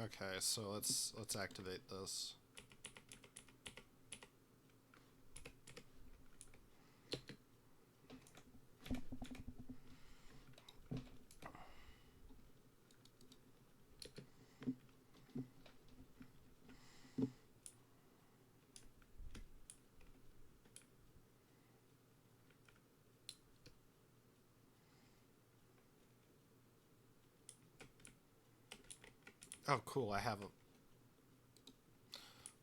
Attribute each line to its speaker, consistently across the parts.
Speaker 1: Okay, so let's activate this. Oh, cool! I have a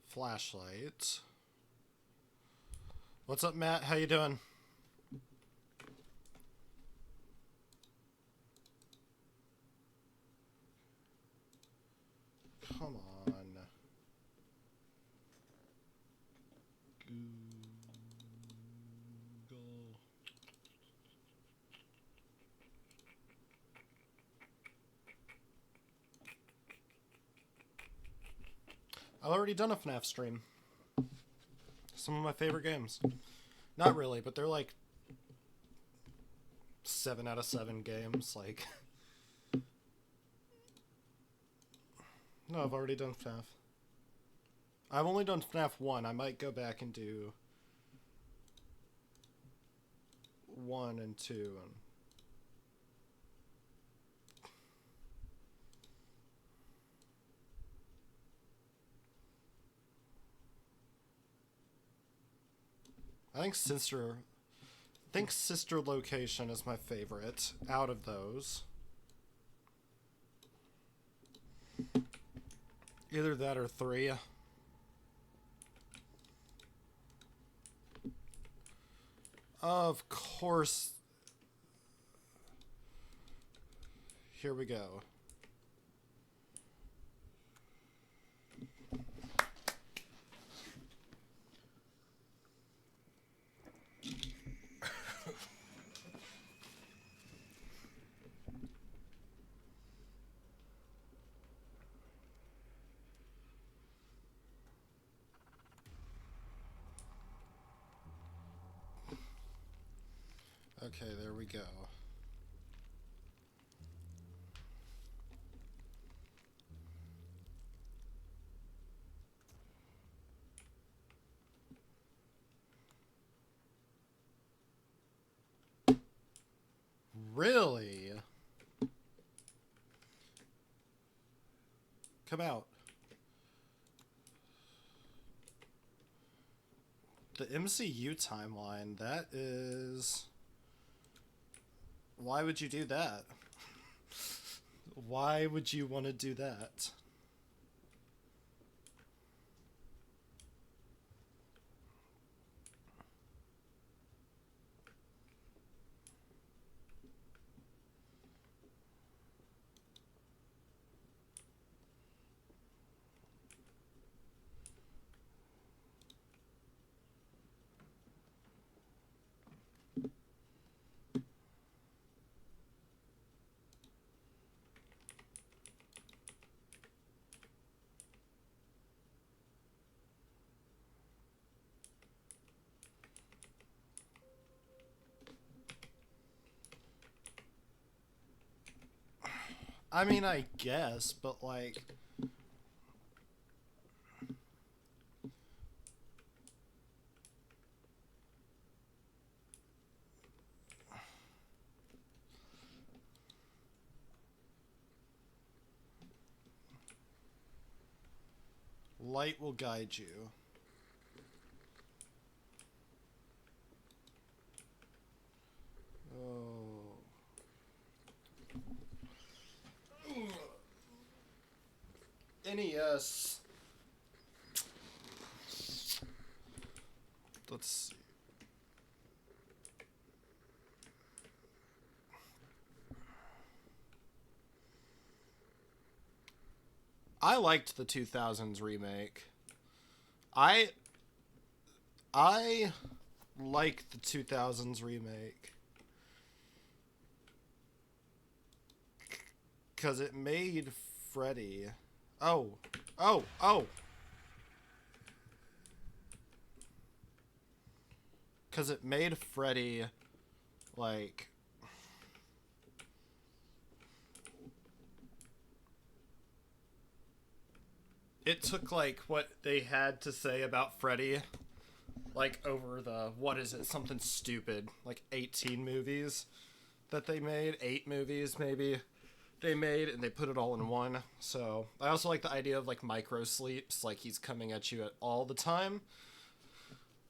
Speaker 1: flashlight. What's up, Matt? How you doing? Come on. Google. I've already done a FNAF stream. Some of my favorite games. Not really, but they're like 7 out of 7 games. Like, no, I've already done FNAF. I've only done FNAF 1. I might go back and do 1 and 2. And I think Sister Location is my favorite out of those. Either that or 3. Of course. Here we go. Okay, there we go. Really? Come out. The MCU timeline, that is... Why would you do that? Why would you want to do that? I mean, I guess, but like... Light will guide you. Oh. NES. Let's see. I liked the 2000s remake. I like the 2000s remake because it made Freddy. Oh, oh, oh. Because it made Freddy like... it took like what they had to say about Freddy, like over the what is it, something stupid, like 18 movies that they made, 8 movies maybe they made, and they put it all in one. So I also like the idea of like micro sleeps, like he's coming at you at all the time.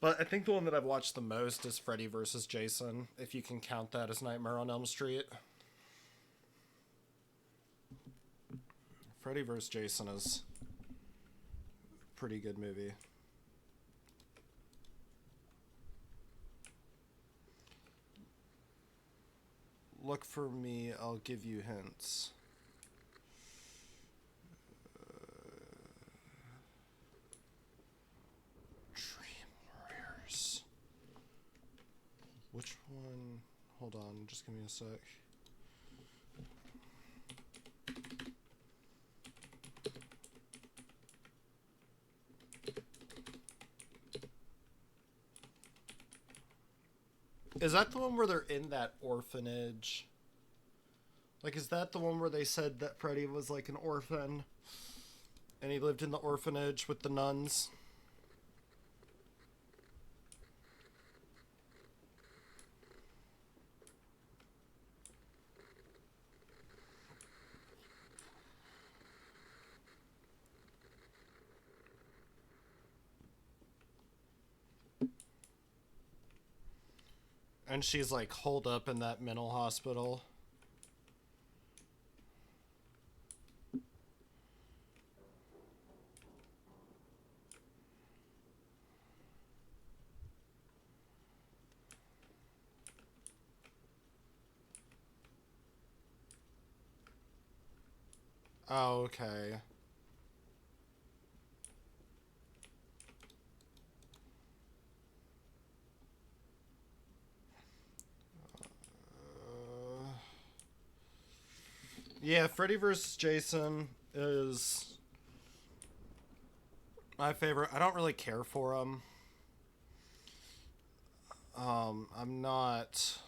Speaker 1: But I think the one that I've watched the most is Freddy vs. Jason, if you can count that as Nightmare on Elm Street. Freddy vs. Jason is a pretty good movie. Look for me, I'll give you hints. Dream Warriors. Which one? Hold on, just give me a sec. Is that the one where they're in that orphanage? Like, is that the one where they said that Freddy was like an orphan and he lived in the orphanage with the nuns? And she's like holed up in that mental hospital. Oh, okay. Yeah, Freddy vs. Jason is my favorite. I don't really care for him. I'm not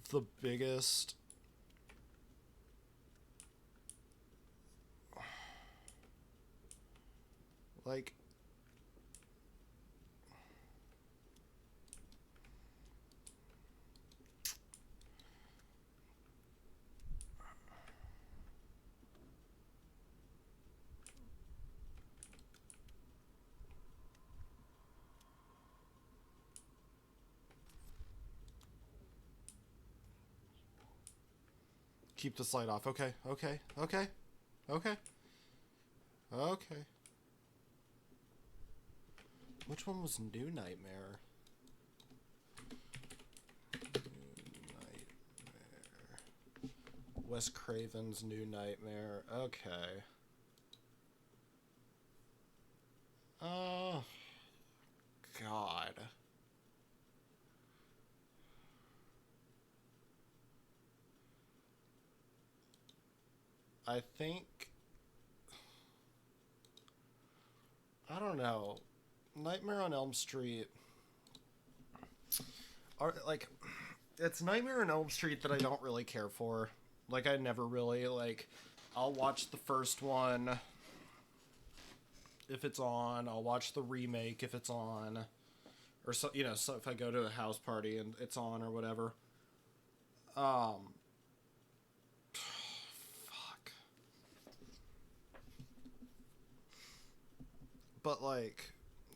Speaker 1: the biggest. Like, keep this light off. Okay, okay, okay, okay, okay. Which one was New Nightmare? New Nightmare. Wes Craven's New Nightmare. Okay. Oh, God. I think... I don't know. Nightmare on Elm Street... like, it's Nightmare on Elm Street that I don't really care for. Like, I never really, like... I'll watch the first one if it's on. I'll watch the remake if it's on. Or, so you know, so if I go to a house party and it's on or whatever. Fuck. But, like...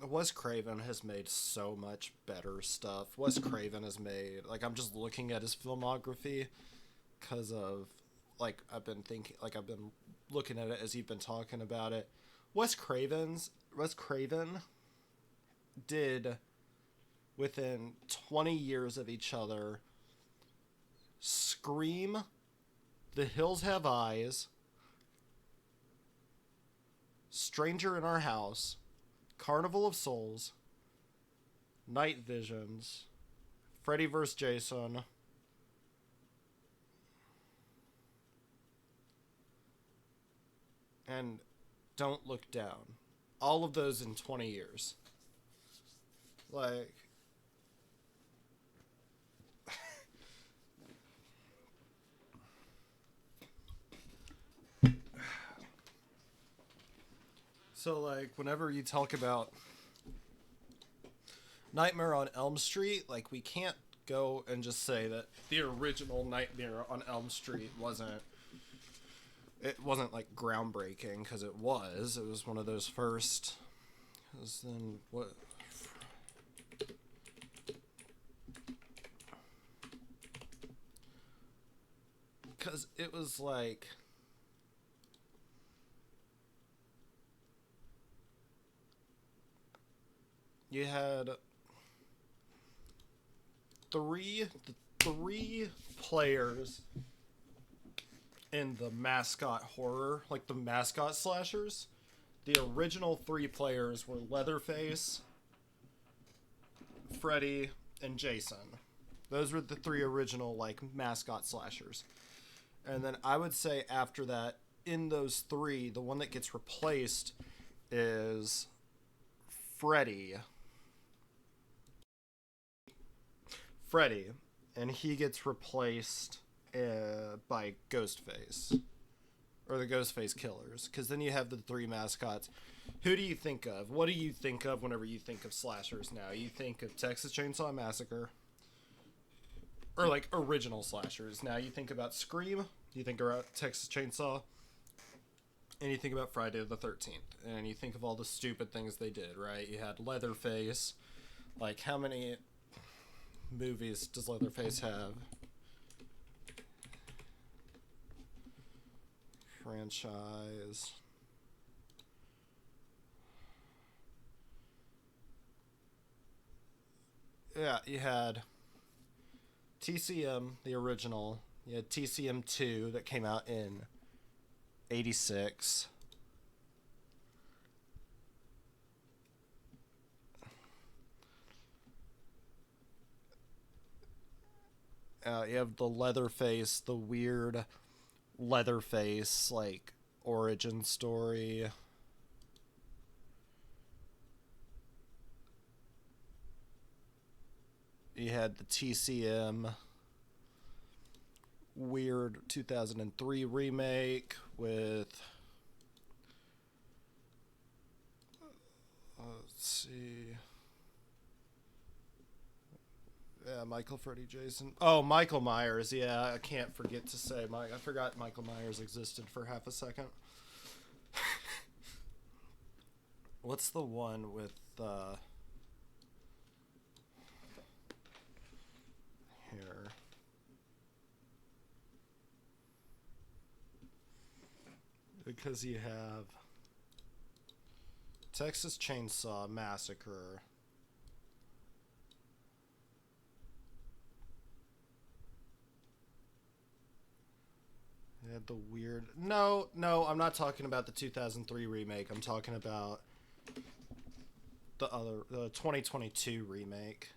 Speaker 1: Wes Craven has made so much better stuff. Wes Craven has made... Like, I'm just looking at his filmography because of... Like, I've been looking at it as you've been talking about it. Wes Craven did, within 20 years of each other, Scream, The Hills Have Eyes, Stranger in Our House, Carnival of Souls, Night Visions, Freddy vs. Jason, and Don't Look Down. All of those in 20 years. Like... So, like, whenever you talk about Nightmare on Elm Street, like, we can't go and just say that the original Nightmare on Elm Street wasn't like groundbreaking, because it was one of those first. Because then what? Because it was like, you had three players in the mascot horror, like the mascot slashers. The original three players were Leatherface, Freddy, and Jason. Those were the three original, like, mascot slashers. And then I would say after that, in those three, the one that gets replaced is Freddy. And he gets replaced by Ghostface, or the Ghostface Killers, because then you have the three mascots. Who do you think of? What do you think of whenever you think of slashers now? You think of Texas Chainsaw Massacre, or like original slashers. Now you think about Scream, you think about Texas Chainsaw, and you think about Friday the 13th, and you think of all the stupid things they did, right? You had Leatherface. Like, how many movies does Leatherface have? Franchise. Yeah, you had TCM, the original. You had TCM 2 that came out in 86. You have the Leatherface, the weird Leatherface, like, origin story. You had the TCM weird 2003 remake with, let's see, yeah, Michael, Freddy, Jason. Oh, Michael Myers. Yeah, I can't forget to say I forgot Michael Myers existed for half a second. What's the one with here? Because you have Texas Chainsaw Massacre. You had the weird... No, I'm not talking about the 2003 remake. I'm talking about the 2022 remake.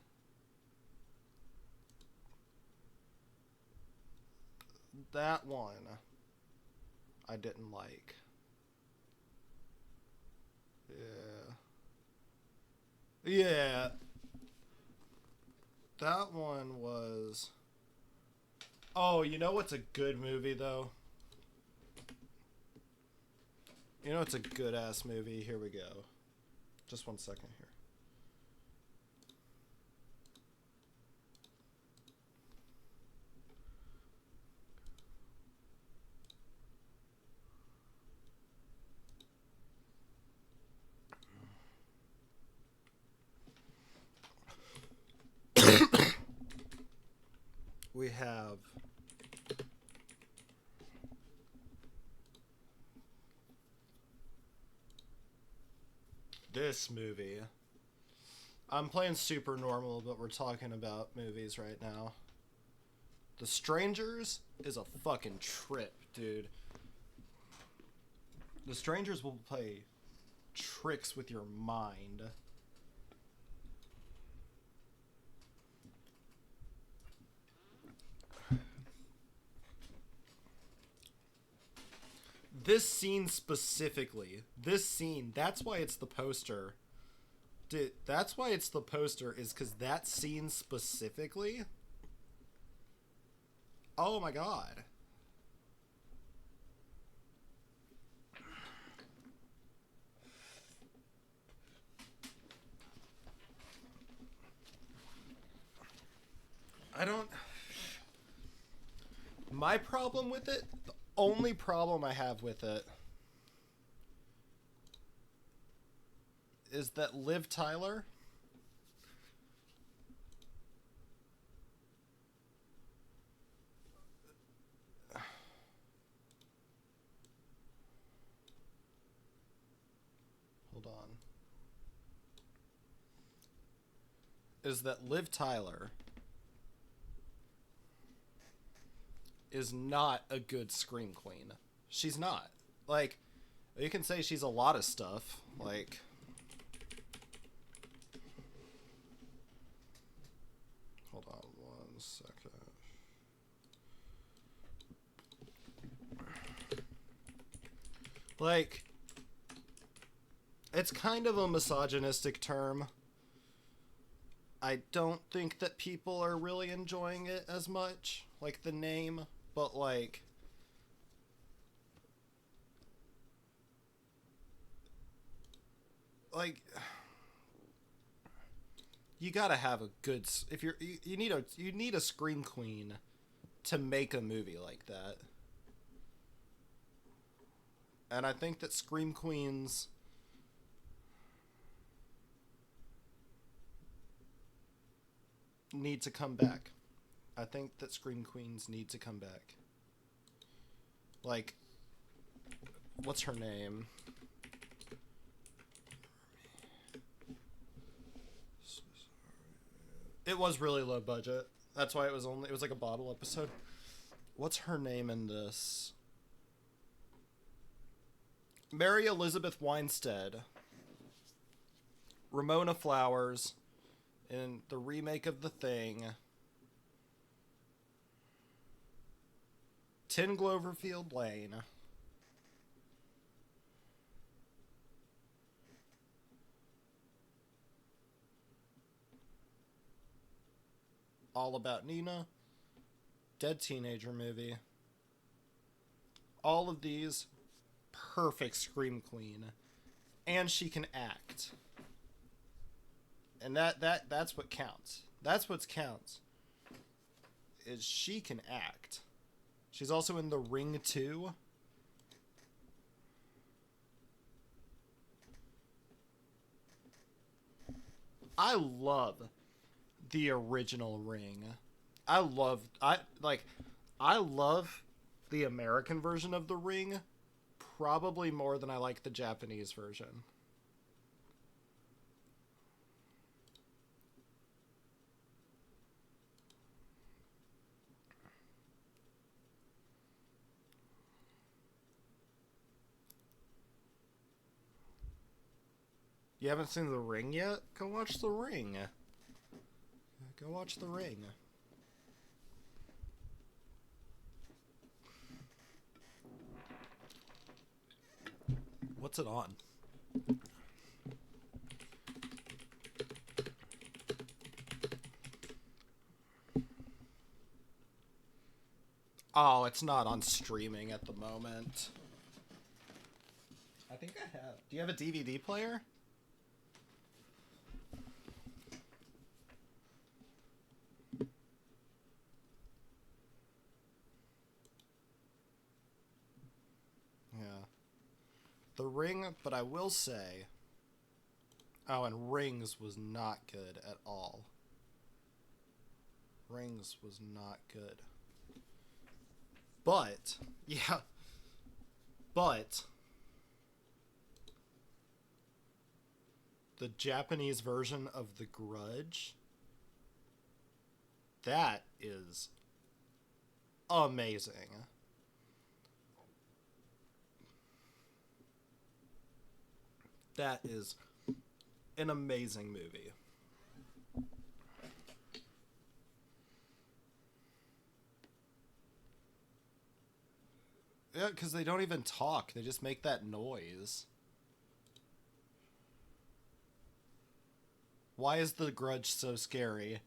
Speaker 1: That one I didn't like. Yeah. That one was... Oh, you know what's a good movie, though? You know it's a good-ass movie? Here we go. Just one second here. We have this movie. I'm playing Supernormal, but we're talking about movies right now. The Strangers is a fucking trip, dude. The Strangers will play tricks with your mind. This scene specifically, that's why it's the poster. Dude, that's why it's the poster, is because that scene specifically. Oh my god. I don't. My problem with it, the only problem I have with it, is that Liv Tyler. Hold on. Is that Liv Tyler is not a good scream queen. She's not. Like, you can say she's a lot of stuff. Like, hold on 1 second. Like, it's kind of a misogynistic term. I don't think that people are really enjoying it as much, like the name, but like, you gotta have a good, if you need a scream queen to make a movie like that. And I think that scream queens need to come back. I think that scream queens need to come back. Like, what's her name? It was really low budget. That's why it was like a bottle episode. What's her name in this? Mary Elizabeth Winstead. Ramona Flowers in the remake of The Thing. 10 Cloverfield Lane. All About Nina. Dead Teenager Movie. All of these, perfect scream queen. And she can act. And that's what counts. That's what counts. Is she can act. She's also in The Ring 2. I love the original Ring. I love the American version of The Ring probably more than I like the Japanese version. You haven't seen The Ring yet? Go watch The Ring. Go watch The Ring. What's it on? Oh, it's not on streaming at the moment. I think I have. Do you have a DVD player? Yeah. The Ring, but I will say... Oh, and Rings was not good at all. Rings was not good. But, yeah. But... the Japanese version of The Grudge... that is... amazing. That is an amazing movie. Yeah, because they don't even talk. They just make that noise. Why is The Grudge so scary?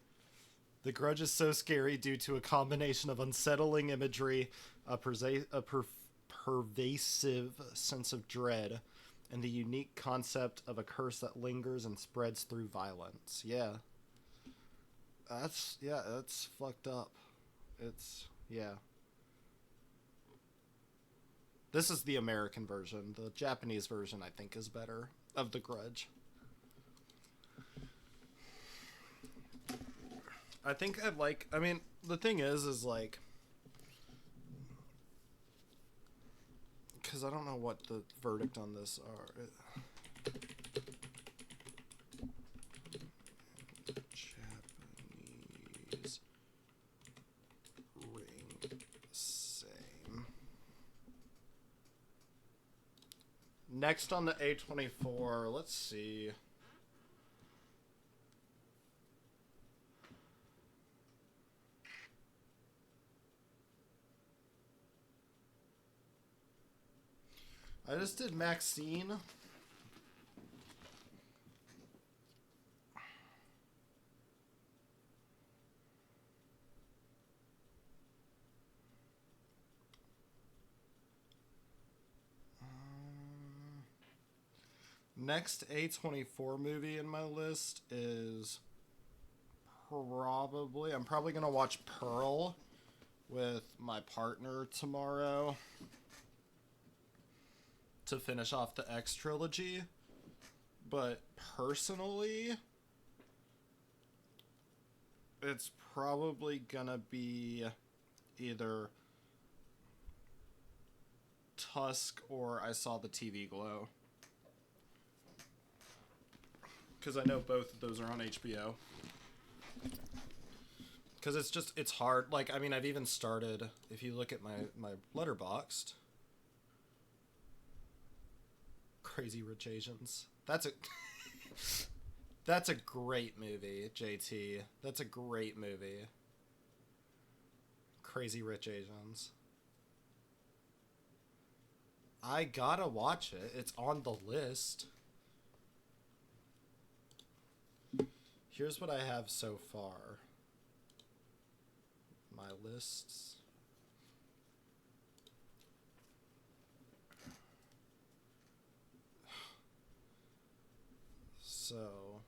Speaker 1: The Grudge is so scary due to a combination of unsettling imagery, a pervasive sense of dread, and the unique concept of a curse that lingers and spreads through violence. Yeah. that's fucked up. It's yeah. This is the American version. The Japanese version, I think, is better of The Grudge. I think I'd like. I mean, the thing is like, because I don't know what the verdict on this are. Japanese ring same. Next on the A24, let's see. I just did Maxine. Next A24 movie in my list is I'm probably going to watch Pearl with my partner tomorrow to finish off the X trilogy. But personally, it's probably gonna be either Tusk or I Saw the TV Glow. Because I know both of those are on HBO. Because it's hard. Like, I mean, I've even started, if you look at my Letterboxd, Crazy Rich Asians. That's a great movie, JT. That's a great movie. Crazy Rich Asians. I gotta watch it. It's on the list. Here's what I have so far. My lists. So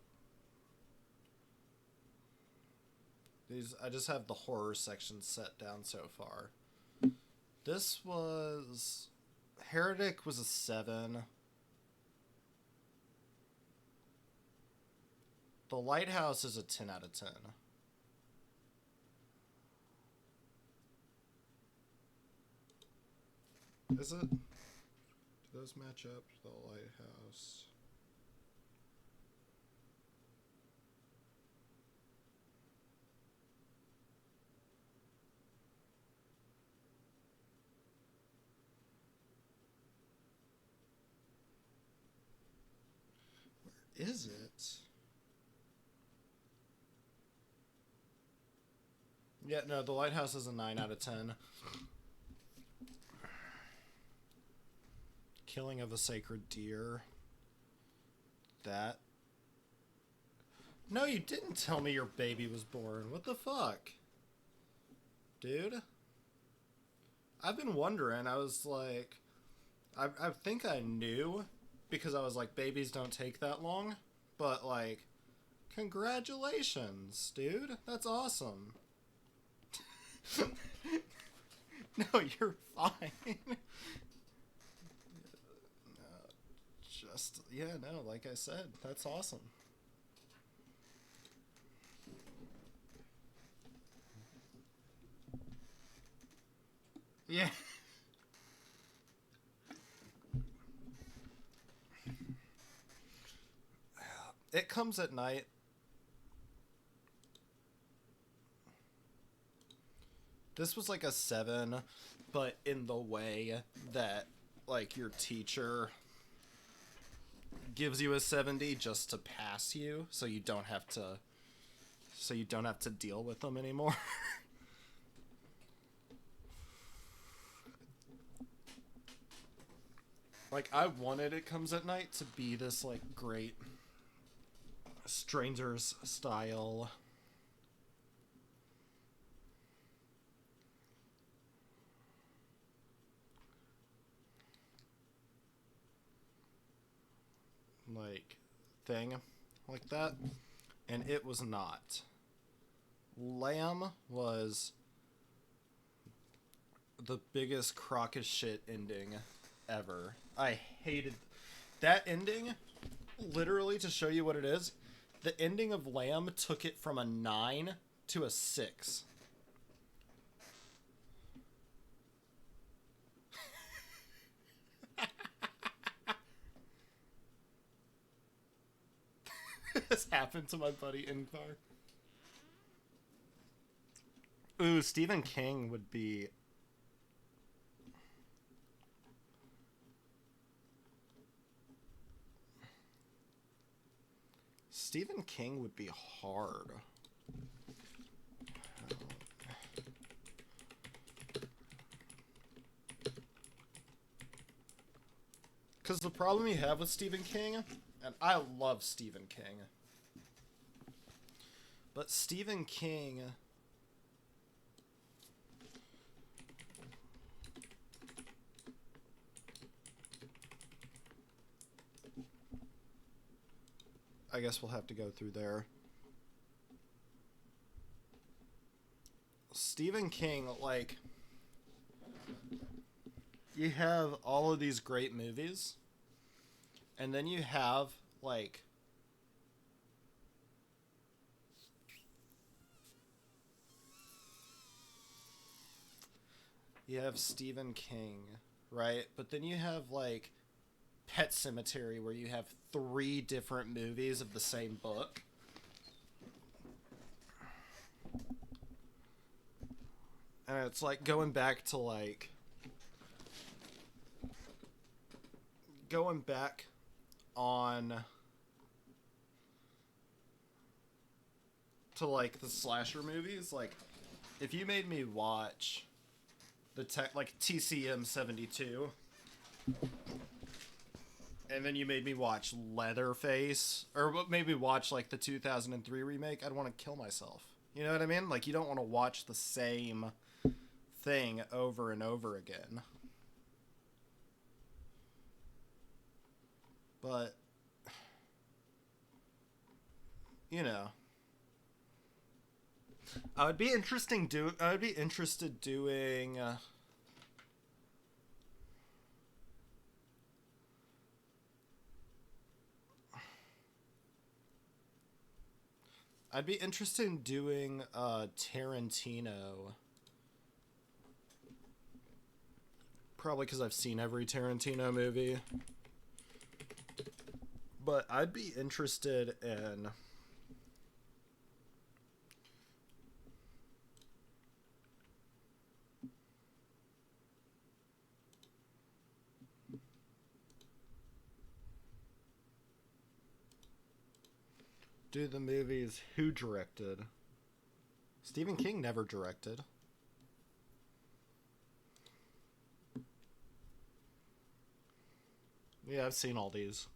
Speaker 1: I just have the horror section set down so far. This was Heretic was a 7. The Lighthouse is a 10 out of 10. Is it? Do those match up? The Lighthouse. Where is it? Yeah, no, The Lighthouse is a 9 out of 10. Killing of a Sacred Deer. That. No, you didn't tell me your baby was born. What the fuck? Dude? I've been wondering. I was like... I think I knew, because I was like, babies don't take that long. But, like, congratulations, dude. That's awesome. No, you're fine. Like I said, that's awesome. Yeah. It comes at night. This was like a 7, but in the way that, like, your teacher gives you a 70 just to pass you, so you don't have to deal with them anymore. Like, I wanted It Comes at Night to be this, like, great Strangers style. Like, thing like that. And it was not. Lamb was the biggest crock of shit ending ever. I hated that ending. Literally, to show you what it is, the ending of Lamb took it from a 9 to a 6. This happened to my buddy Ingvar. Ooh, Stephen King would be... Stephen King would be hard. Because the problem you have with Stephen King, and I love Stephen King, but Stephen King... I guess we'll have to go through there. Stephen King, like, you have all of these great movies, and then you have, like, you have Stephen King, right? But then you have, like, Pet Sematary, where you have 3 different movies of the same book. And it's like going back to like on to like the slasher movies. Like, if you made me watch the like TCM 72, and then you made me watch Leatherface, or maybe watch like the 2003 remake, I'd want to kill myself. You know what I mean? Like, you don't want to watch the same thing over and over again. But, you know, I would be interested doing I'd be interested in doing Tarantino. Probably because I've seen every Tarantino movie. But I'd be interested in... do the movies who directed. Stephen King never directed. Yeah, I've seen all these.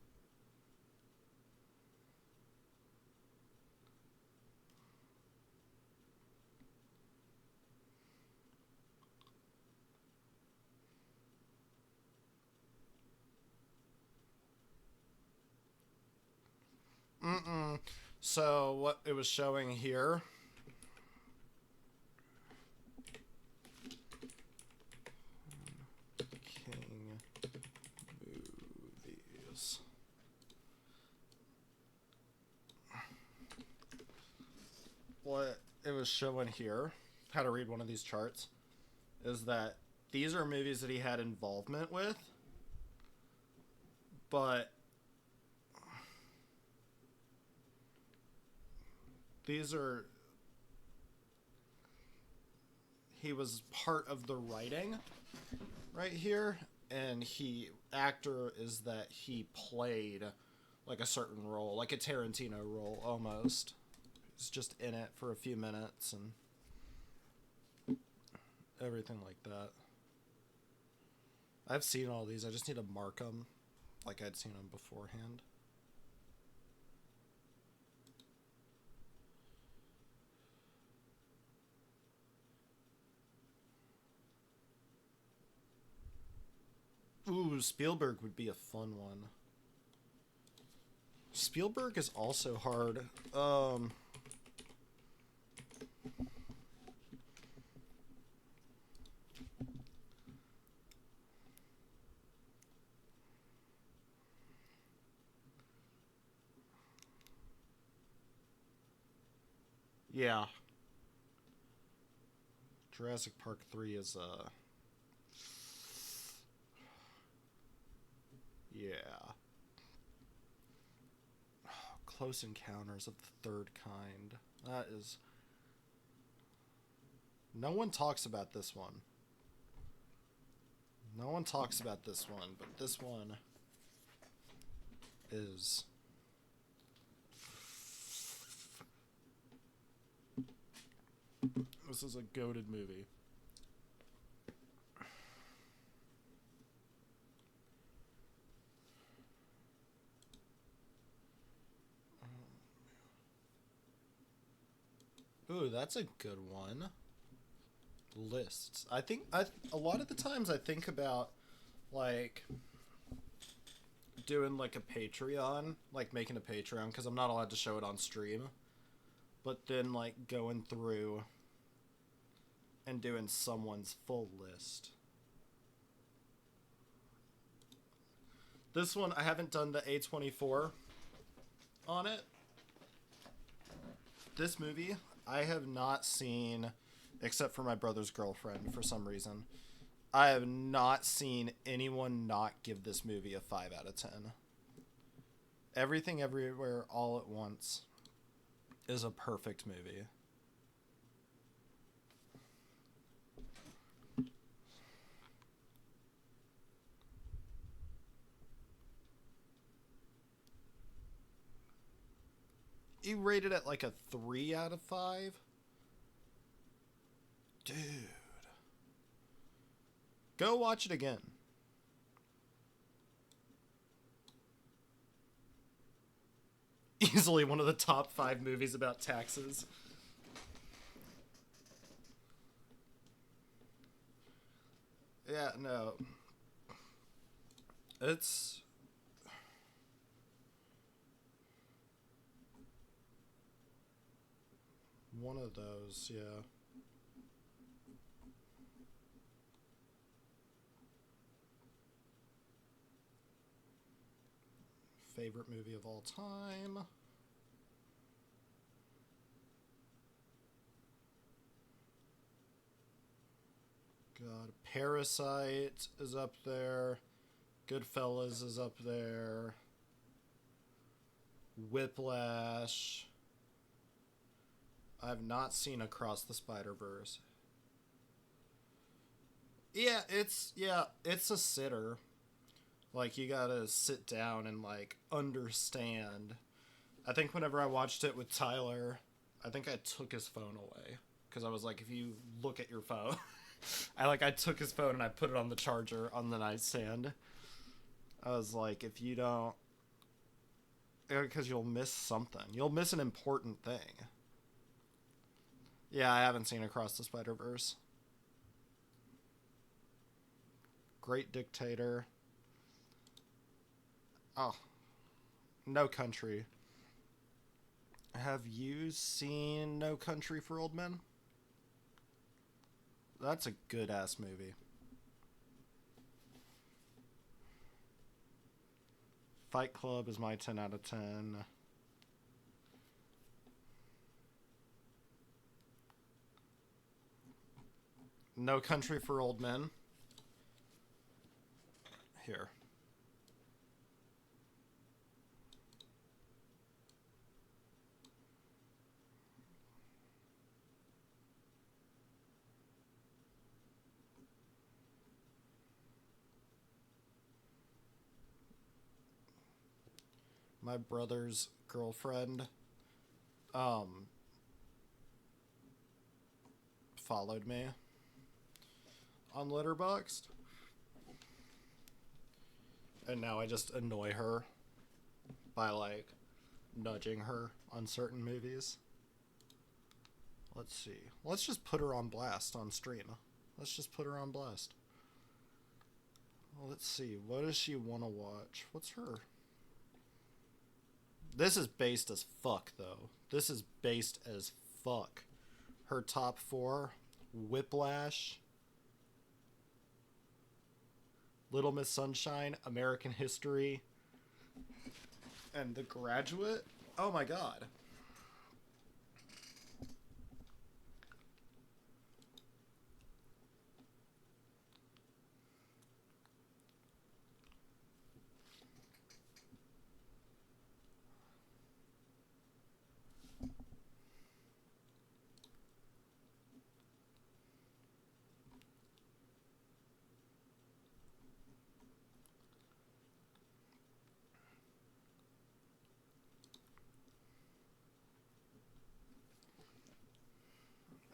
Speaker 1: So what it was showing here... King movies. What it was showing here, how to read one of these charts, is that these are movies that he had involvement with, but these are... he was part of the writing right here, and actor is that he played like a certain role, like a Tarantino role almost. He's just in it for a few minutes and everything like that. I've seen all these. I just need to mark them like I'd seen them beforehand. Ooh, Spielberg would be a fun one. Spielberg is also hard. Yeah. Jurassic Park 3 is, yeah. Close Encounters of the Third Kind. That is... No one talks about this one. No one talks about this one, but this one is... This is a goated movie. Ooh, that's a good one. Lists. I think a lot of the times I think about like doing like a Patreon, like making a Patreon because I'm not allowed to show it on stream. But then like going through and doing someone's full list. This one I haven't done the A24 on it. This movie I have not seen, except for my brother's girlfriend for some reason. I have not seen anyone not give this movie a 5 out of 10. Everything Everywhere All at Once is a perfect movie. You rated it like a 3 out of 5? Dude. Go watch it again. Easily one of the top 5 movies about taxes. Yeah, no. It's... one of those, yeah. Favorite movie of all time. God, Parasite is up there. Goodfellas is up there. Whiplash. I've not seen Across the Spider-Verse. Yeah, it's a sitter. Like, you gotta sit down and, like, understand. I think whenever I watched it with Tyler, I think I took his phone away. Because I was like, if you look at your phone... I took his phone and I put it on the charger on the nightstand. I was like, if you don't... Because you'll miss something. You'll miss an important thing. Yeah, I haven't seen Across the Spider-Verse. Great Dictator. Oh. No Country. Have you seen No Country for Old Men? That's a good-ass movie. Fight Club is my 10 out of 10. No Country for Old Men. Here. My brother's girlfriend followed me on Letterboxd, and now I just annoy her by like nudging her on certain movies. Let's see. Let's just put her on blast on stream. Let's just put her on blast. Let's see. What does she want to watch? What's her? This is based as fuck, though. This is based as fuck. Her top 4: Whiplash, Little Miss Sunshine, American History, and The Graduate. Oh my god.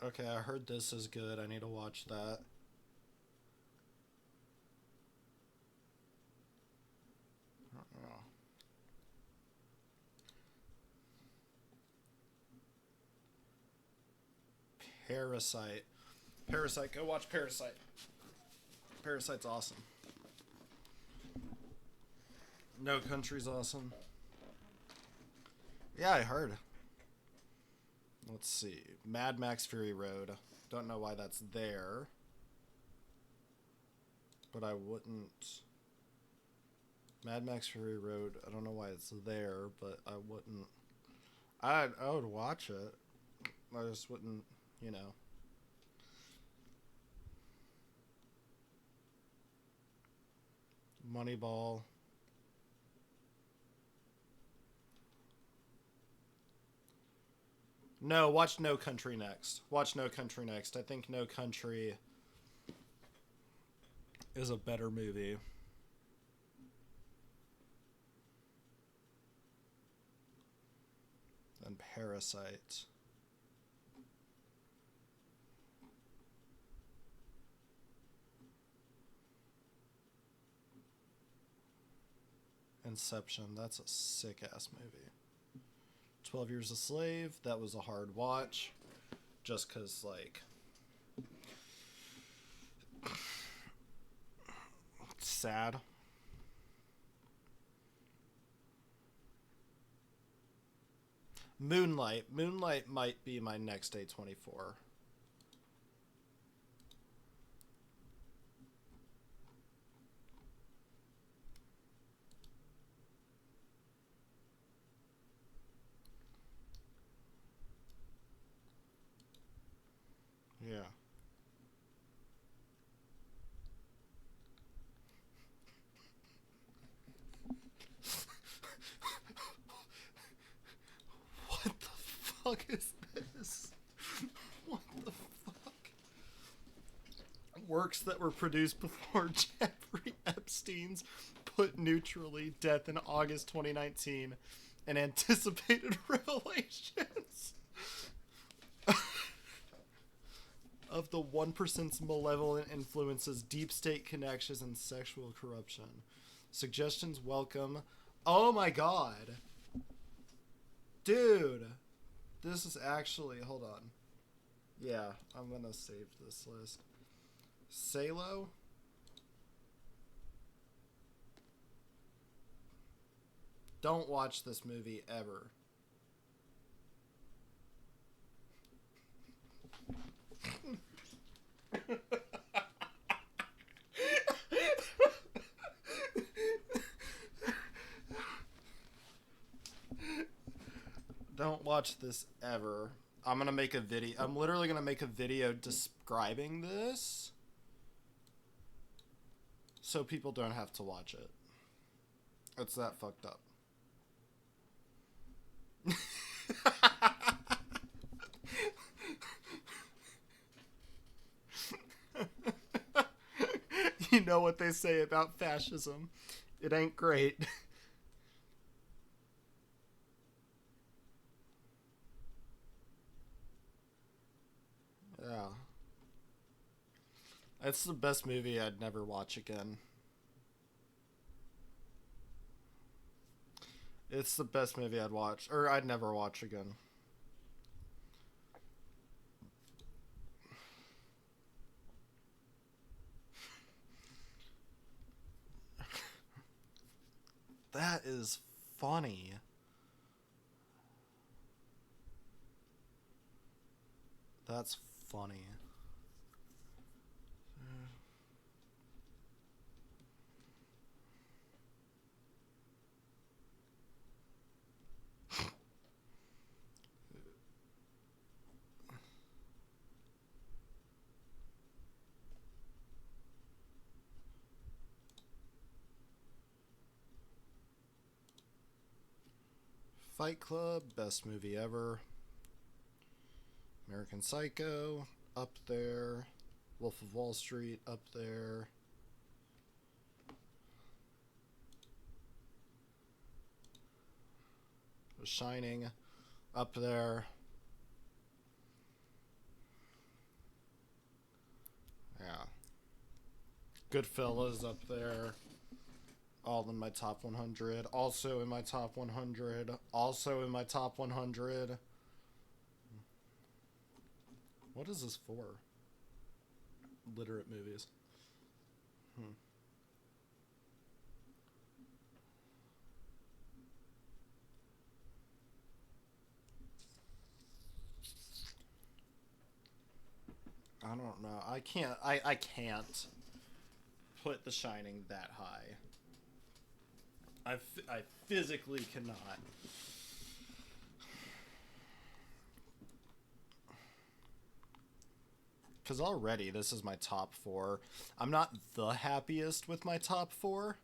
Speaker 1: Okay, I heard this is good. I need to watch that. Oh. Parasite. Parasite. Go watch Parasite. Parasite's awesome. No Country's awesome. Yeah, I heard. Let's see. Mad Max Fury Road. Don't know why that's there. But I wouldn't... Mad Max Fury Road, I don't know why it's there, but I wouldn't... I would watch it. I just wouldn't, you know... Moneyball. No, watch No Country next. Watch No Country next. I think No Country is a better movie. Than Parasite. Inception. That's a sick ass movie. 12 Years a Slave. That was a hard watch. Just because, like... It's sad. Moonlight. Moonlight might be my next A24. Yeah. What the fuck is this? What the fuck? Works that were produced before Jeffrey Epstein's put neutrally death in August 2019 and anticipated revelations of the 1%'s malevolent influences, deep state connections, and sexual corruption. Suggestions welcome. Oh my god. Dude. This is actually... Hold on. Yeah, I'm gonna save this list. Salo? Don't watch this movie ever. Don't watch this ever. I'm gonna make a video. I'm literally gonna make a video describing this so people don't have to watch it. It's that fucked up. You know what they say about fascism. It ain't great. Yeah. It's the best movie I'd never watch again. It's the best movie I'd watch. Or I'd never watch again. That is funny. That's funny. Fight Club, best movie ever. American Psycho, up there. Wolf of Wall Street, up there. The Shining, up there. Goodfellas up there. All in my top 100. Also in my top 100. Also in my top 100. What is this for? Literate movies. I don't know. I can't put The Shining that high. I physically cannot. Because already this is my top 4. I'm not the happiest with my top 4.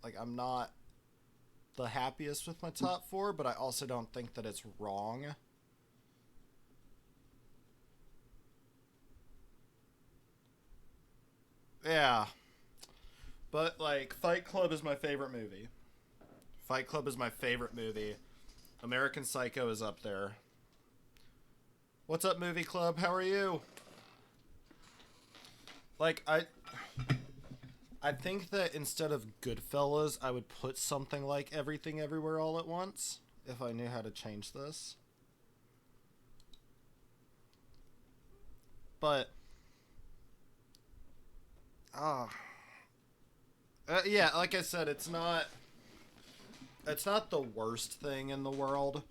Speaker 1: Like, I'm not the happiest with my top 4, but I also don't think that it's wrong. Yeah. But, like, Fight Club is my favorite movie. Fight Club is my favorite movie. American Psycho is up there. What's up, Movie Club? How are you? Like, I think that instead of Goodfellas, I would put something like Everything Everywhere All at Once, if I knew how to change this. But, yeah, like I said, it's not the worst thing in the world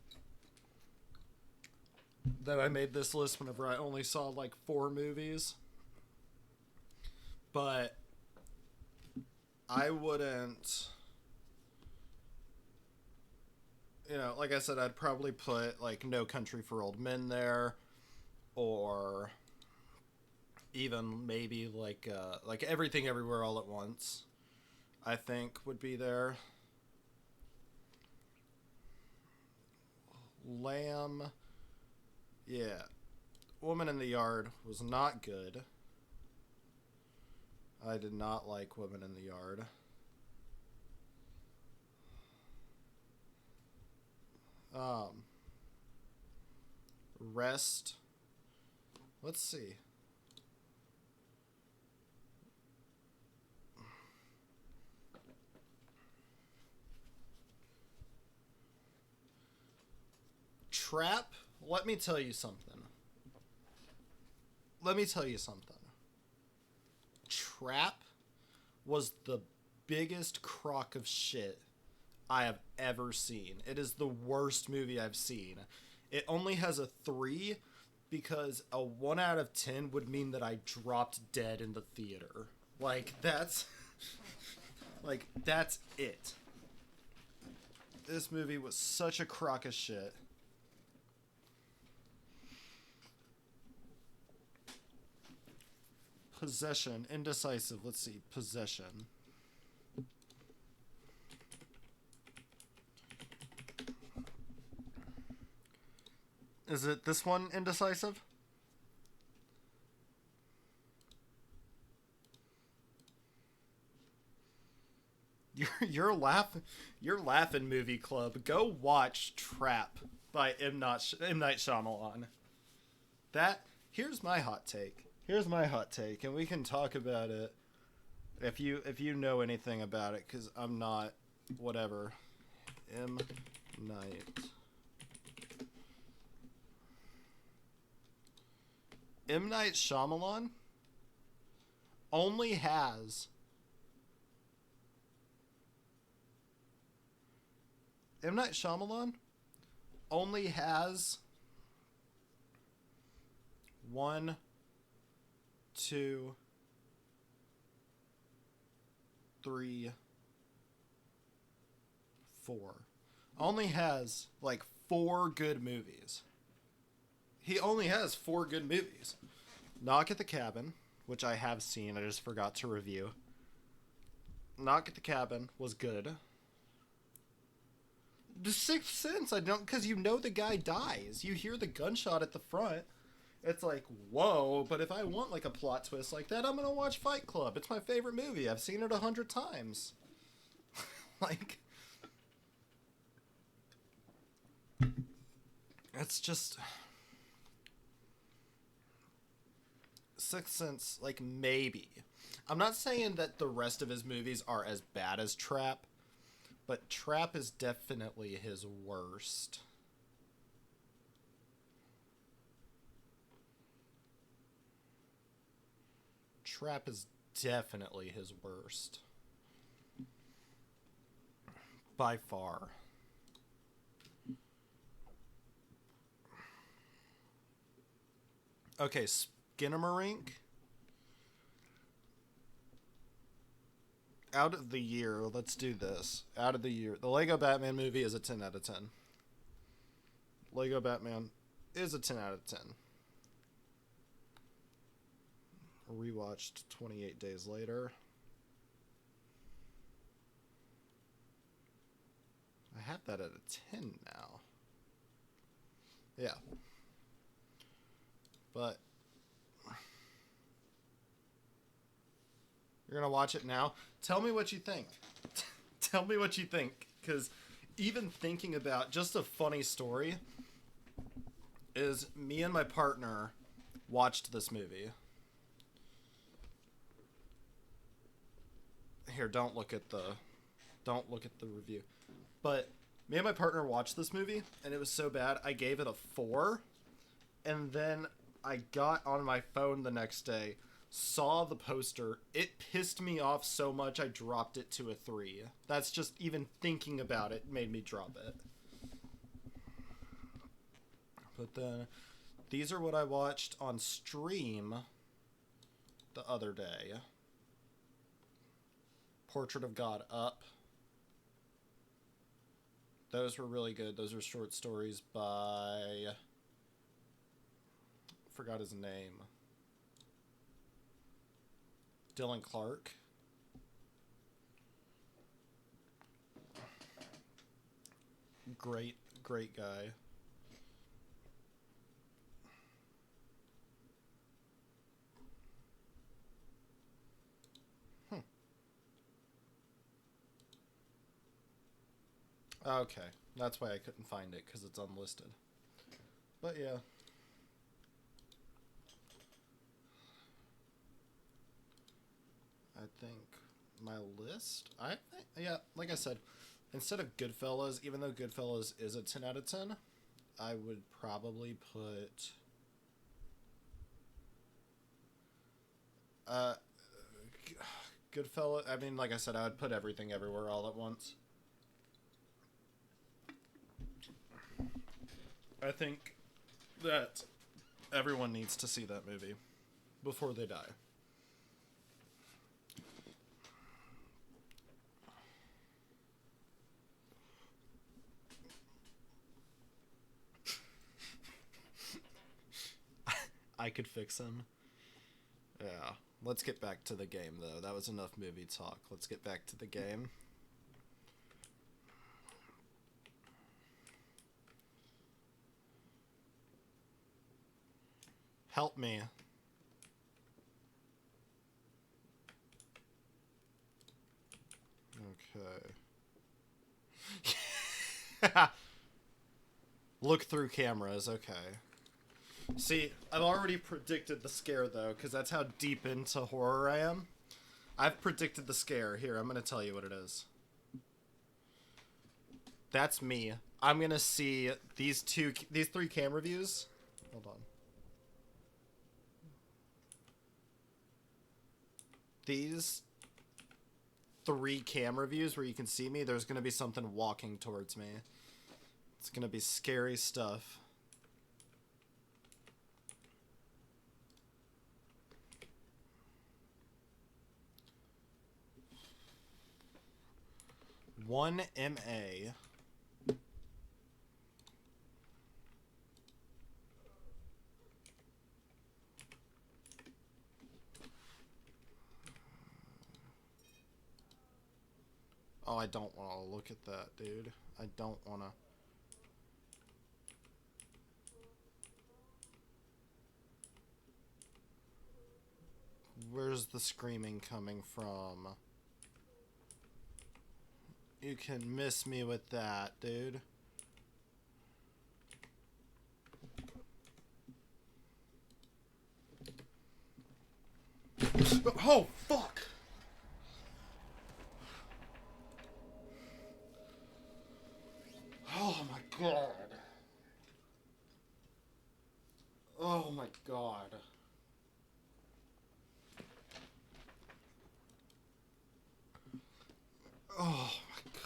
Speaker 1: that I made this list whenever I only saw like 4 movies. But I wouldn't, like I said, I'd probably put like No Country for Old Men there, or even maybe like Everything Everywhere All at Once, I think would be there. Lamb, yeah. Woman in the Yard was not good. I did not like Women in the Yard. Rest. Let's see. Trap. Let me tell you something. Trap was the biggest crock of shit I have ever seen. It is the worst movie I've seen. It only has a 3 because a 1 out of 10 would mean that I dropped dead in the theater. Like, that's it. This movie was such a crock of shit. Possession. Indecisive. Let's see. Possession. Is it this one, Indecisive? You're laughing, Movie Club. Go watch Trap by M. Night Shyamalan. Here's my hot take. And we can talk about it if you know anything about it, because I'm not. Whatever. M. Night Shyamalan only has M. Night Shyamalan only has 1, 2, 3, 4. Only has like 4 good movies. He only has 4 good movies. Knock at the Cabin, which I have seen, I just forgot to review. Knock at the Cabin was good. The Sixth Sense, I don't, because the guy dies. You hear the gunshot at the front. It's like, whoa, but if I want like a plot twist like that, I'm gonna watch Fight Club. It's my favorite movie. I've seen it 100 times. Like, it's just Sixth Sense, like, maybe. I'm not saying that the rest of his movies are as bad as Trap, but Trap is definitely his worst. Trap is definitely his worst. By far. Okay, Skinamarink. Out of the year, let's do this. Out of the year, the Lego Batman movie is a 10 out of 10. Lego Batman is a 10 out of 10. Rewatched 28 Days Later. I have that at a 10 now. Yeah. But you're going to watch it now. Tell me what you think. Tell me what you think. Because even thinking about just a funny story is me and my partner watched this movie. Here, don't look at the review. But me and my partner watched this movie, and it was so bad, I gave it a 4. And then I got on my phone the next day, saw the poster. It pissed me off so much I dropped it to a 3. That's just even thinking about it made me drop it. But then these are what I watched on stream the other day. Portrait of God Up. Those were really good. Those are short stories by... forgot his name. Dylan Clark. Great guy. Okay, that's why I couldn't find it, because it's unlisted. But yeah. I think my list, yeah, like I said, instead of Goodfellas, even though Goodfellas is a 10 out of 10, I would probably put Goodfellas. I mean, like I said, I would put Everything Everywhere All at Once. I think that everyone needs to see that movie before they die. I could fix him. Yeah. Let's get back to the game, though. That was enough movie talk. Let's get back to the game. Help me. Okay. Look through cameras, okay. See, I've already predicted the scare, though, because that's how deep into horror I am. I've predicted the scare. Here, I'm going to tell you what it is. That's me. I'm going to see these 3 camera views. Hold on. These 3 camera views where you can see me, there's going to be something walking towards me. It's going to be scary stuff. One MA. Oh, I don't want to look at that, dude. I don't want to. Where's the screaming coming from? You can miss me with that, dude. Oh, fuck! Oh my god. Oh my god. Oh my god.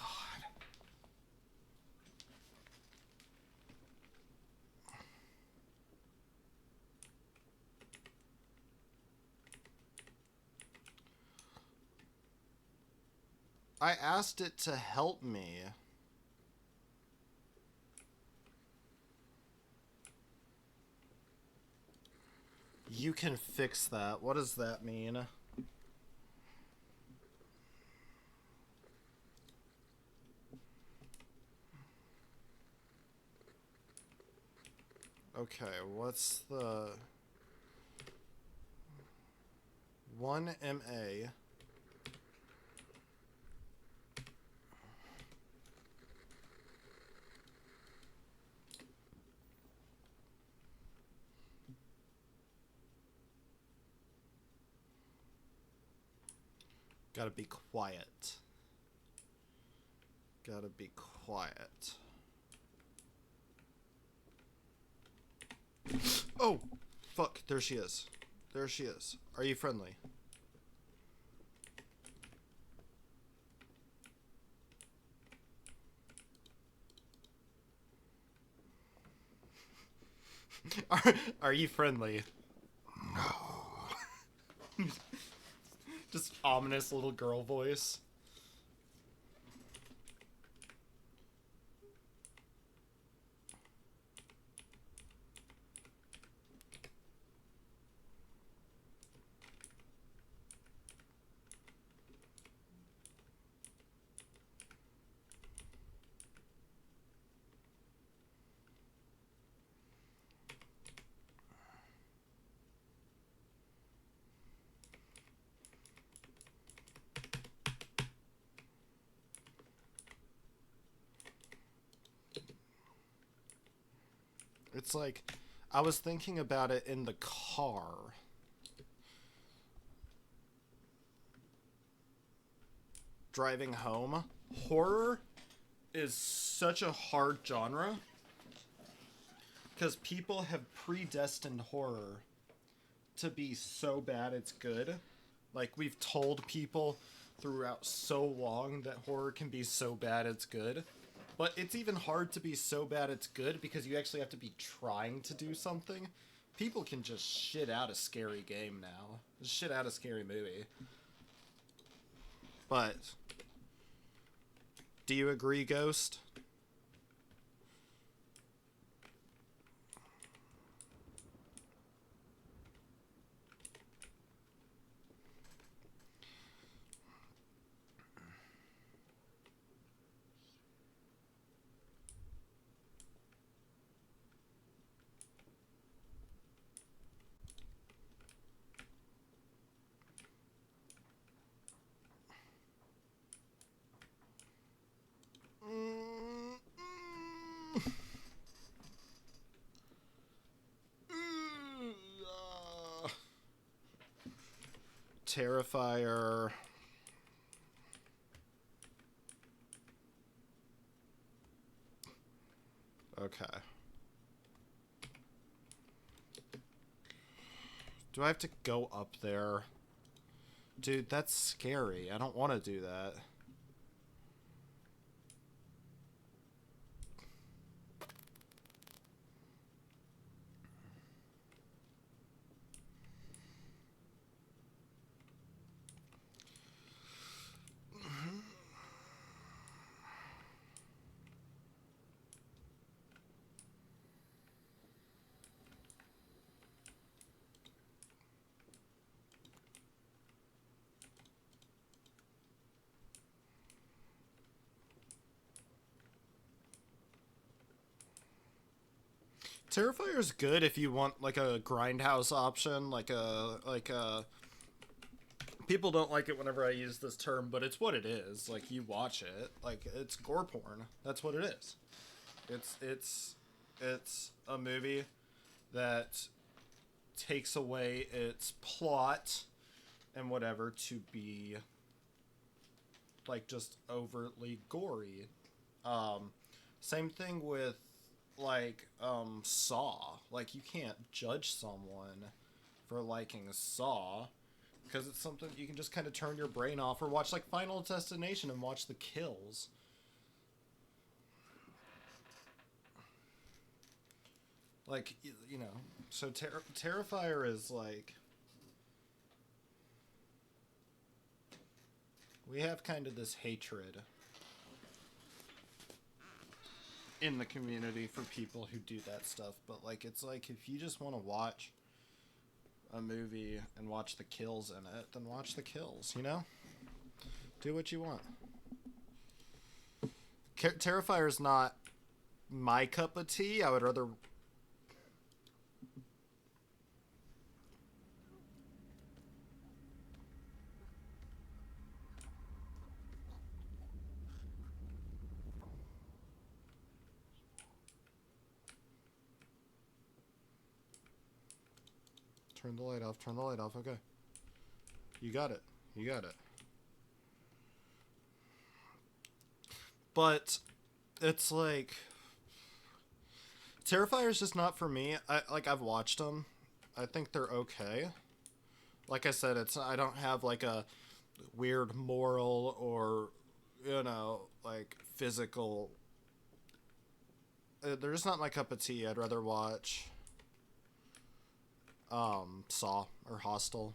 Speaker 1: I asked it to help me. You can fix that. What does that mean? Okay, what's the 1MA? Gotta be quiet. Gotta be quiet. Oh! Fuck, there she is. There she is. Are you friendly? Are you friendly? No. Just ominous little girl voice. It's like, I was thinking about it in the car. Driving home. Horror is such a hard genre. Because people have predestined horror to be so bad it's good. Like, we've told people throughout so long that horror can be so bad it's good. But it's even hard to be so bad it's good because you actually have to be trying to do something. People can just shit out a scary game now. Just shit out a scary movie. But, do you agree, Ghost? Terrifier. Okay. Do I have to go up there? Dude, that's scary. I don't want to do that. Terrifier's good if you want like a grindhouse option, like a people don't like it whenever I use this term, but it's what it is. Like, you watch it, like, it's gore porn. That's what it is. It's a movie that takes away its plot and whatever to be like just overtly gory. Um, Same thing with like Saw. Like you can't judge someone for liking Saw because it's something you can just kind of turn your brain off or watch like Final Destination and watch the kills. Like you know, so Terrifier is like we have kind of this hatred in the community for people who do that stuff, but like it's like if you just want to watch a movie and watch the kills in it, then watch the kills, you know? Do what you want. Terrifier is not my cup of tea. I would rather turn the light off. Turn the light off. Okay. You got it. You got it. But it's like Terrifier is just not for me. I've watched them. I think they're okay. Like I said, it's I don't have like a weird moral or you know like physical. They're just not my cup of tea. I'd rather watch Saw or Hostel.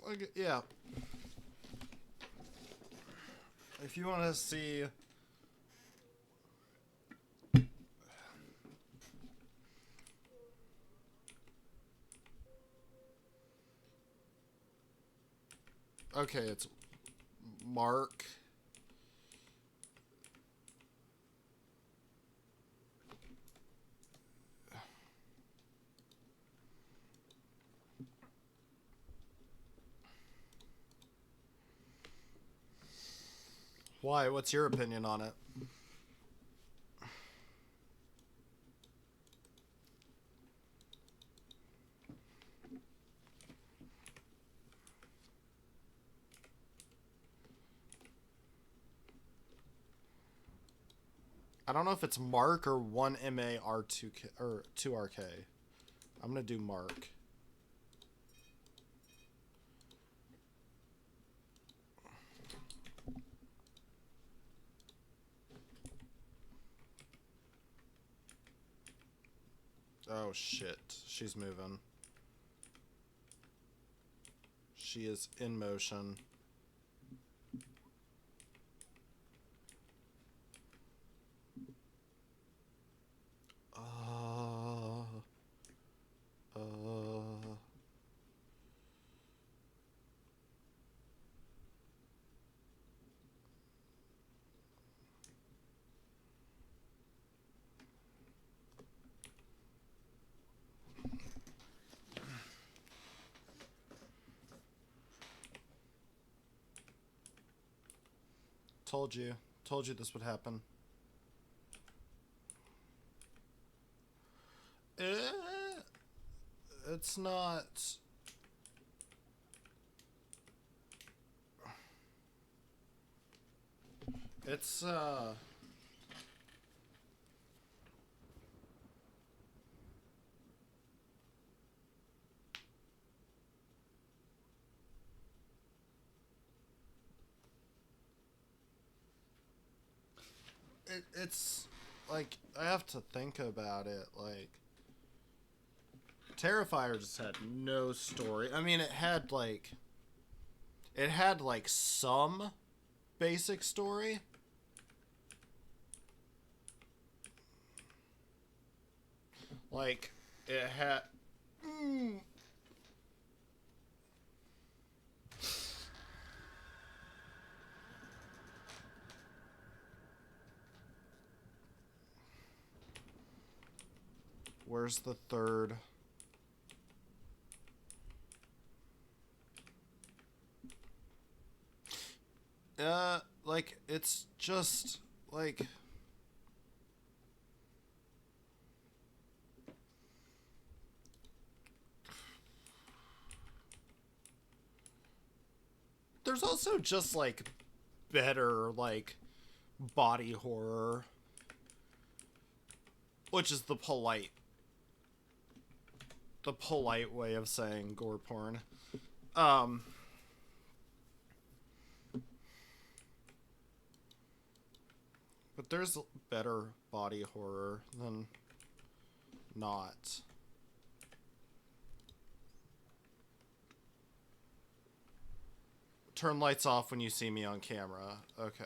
Speaker 1: Like, yeah. If you want to see okay, it's Mark. Why? What's your opinion on it? I don't know if it's Mark or 1MAR2K or 2RK. I'm going to do Mark. Oh shit, she's moving. She is in motion. Told you. Told you this would happen. It's not. It's it's like I have to think about it. Like Terrifier just had no story. I mean, it had like some basic story. Like it had. Where's the third? Like, it's just, like... There's also just, like, better, like, body horror. Which is the polite way of saying gore porn. But there's better body horror than not. Turn lights off when you see me on camera. Okay.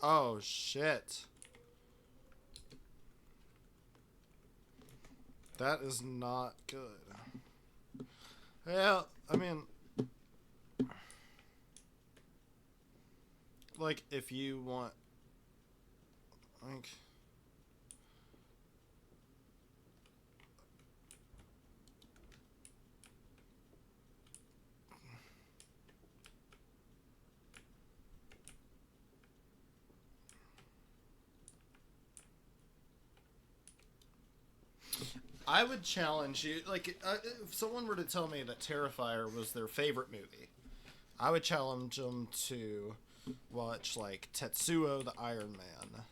Speaker 1: Oh, shit. That is not good. Yeah, I mean... Like, if you want... Like... I would challenge you, like, if someone were to tell me that Terrifier was their favorite movie, I would challenge them to watch, like, Tetsuo the Iron Man.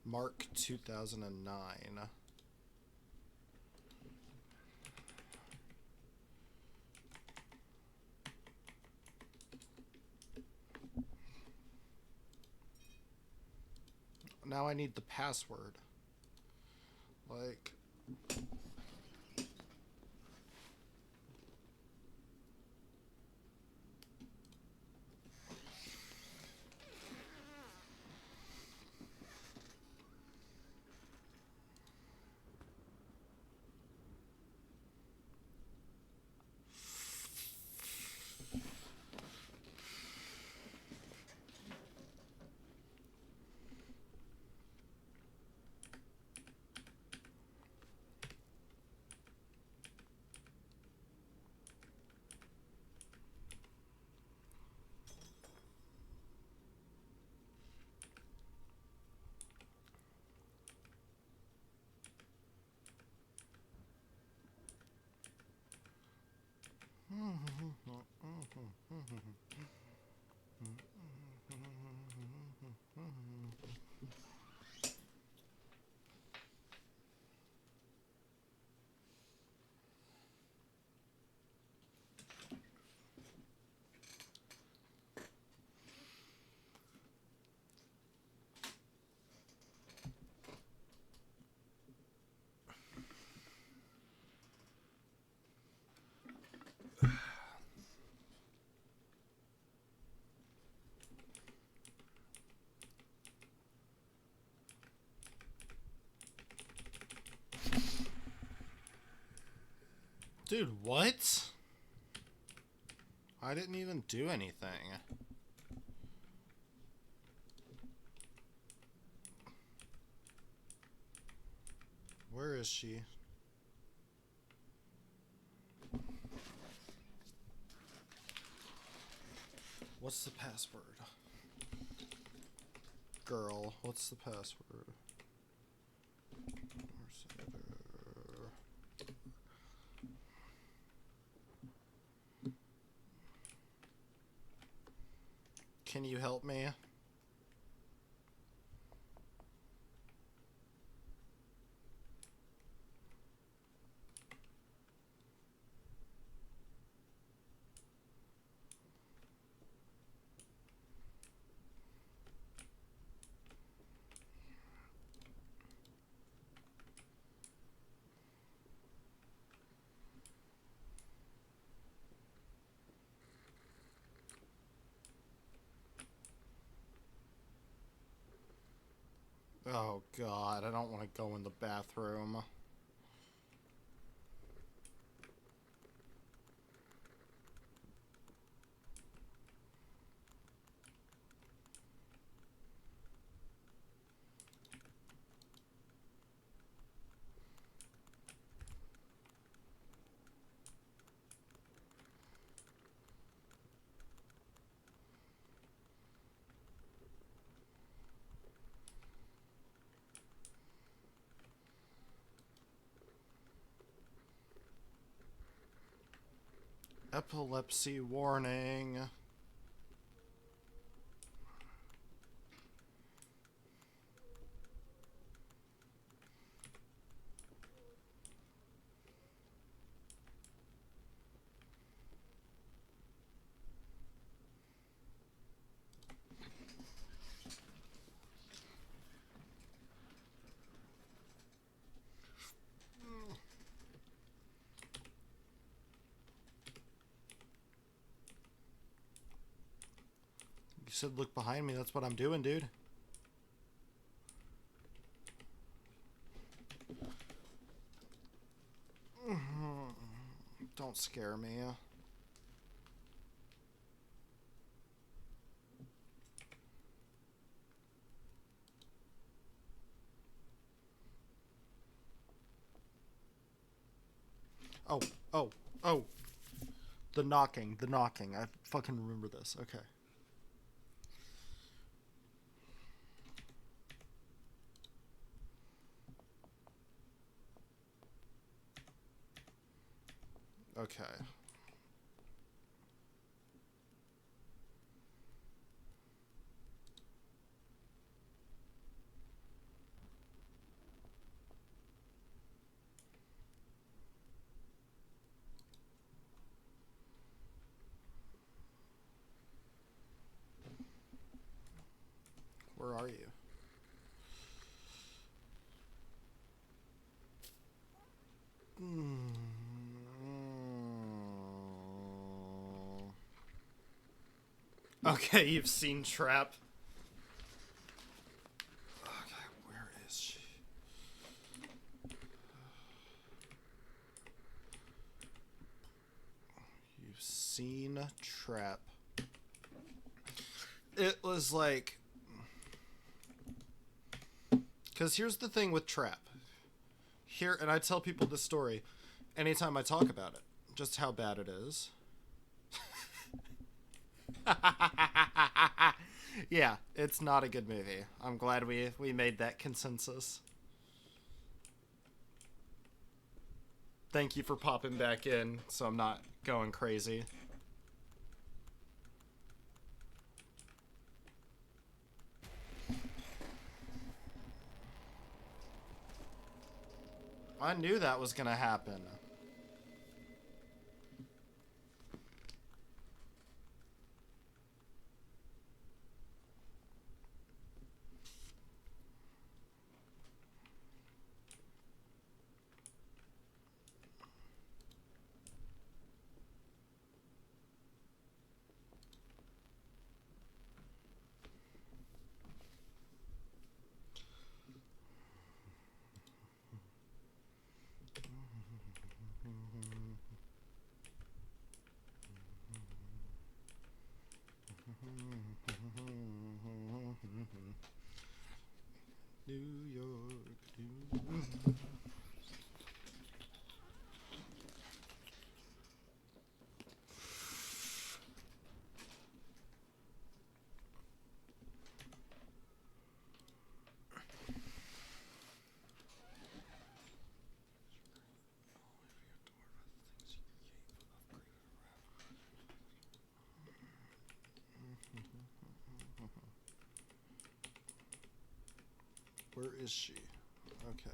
Speaker 1: Mark 2009. Now I need the password. Like... Dude, what? I didn't even do anything. Where is she? What's the password? Girl, what's the password? Can you help me? Oh god, I don't want to go in the bathroom. Epilepsy warning. You said look behind me. That's what I'm doing, dude. Don't scare me. Oh, oh, oh. The knocking. I fucking remember this. Okay. Okay. Where are you? Okay, you've seen Trap. Okay, where is she? You've seen Trap. It was like... Because here's the thing with Trap. Here, and I tell people this story anytime I talk about it, just how bad it is. Yeah, it's not a good movie. I'm glad we made that consensus. Thank you for popping back in, so I'm not going crazy. I knew that was gonna happen. New York. Where is she? Okay.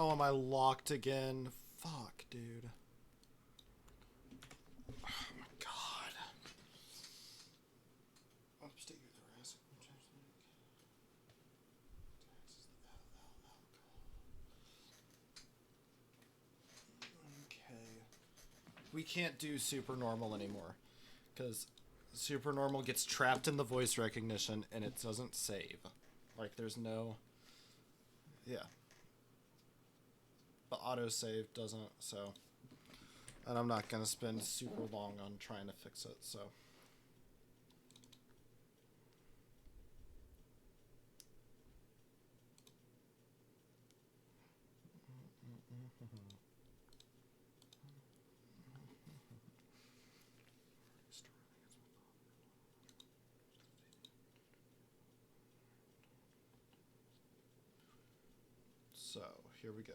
Speaker 1: Oh, am I locked again? Fuck, dude. Oh my god. Okay. We can't do Supernormal anymore. Because Supernormal gets trapped in the voice recognition and it doesn't save. Like, there's no... Yeah. The autosave doesn't, so... And I'm not going to spend super long on trying to fix it, so... So, here we go.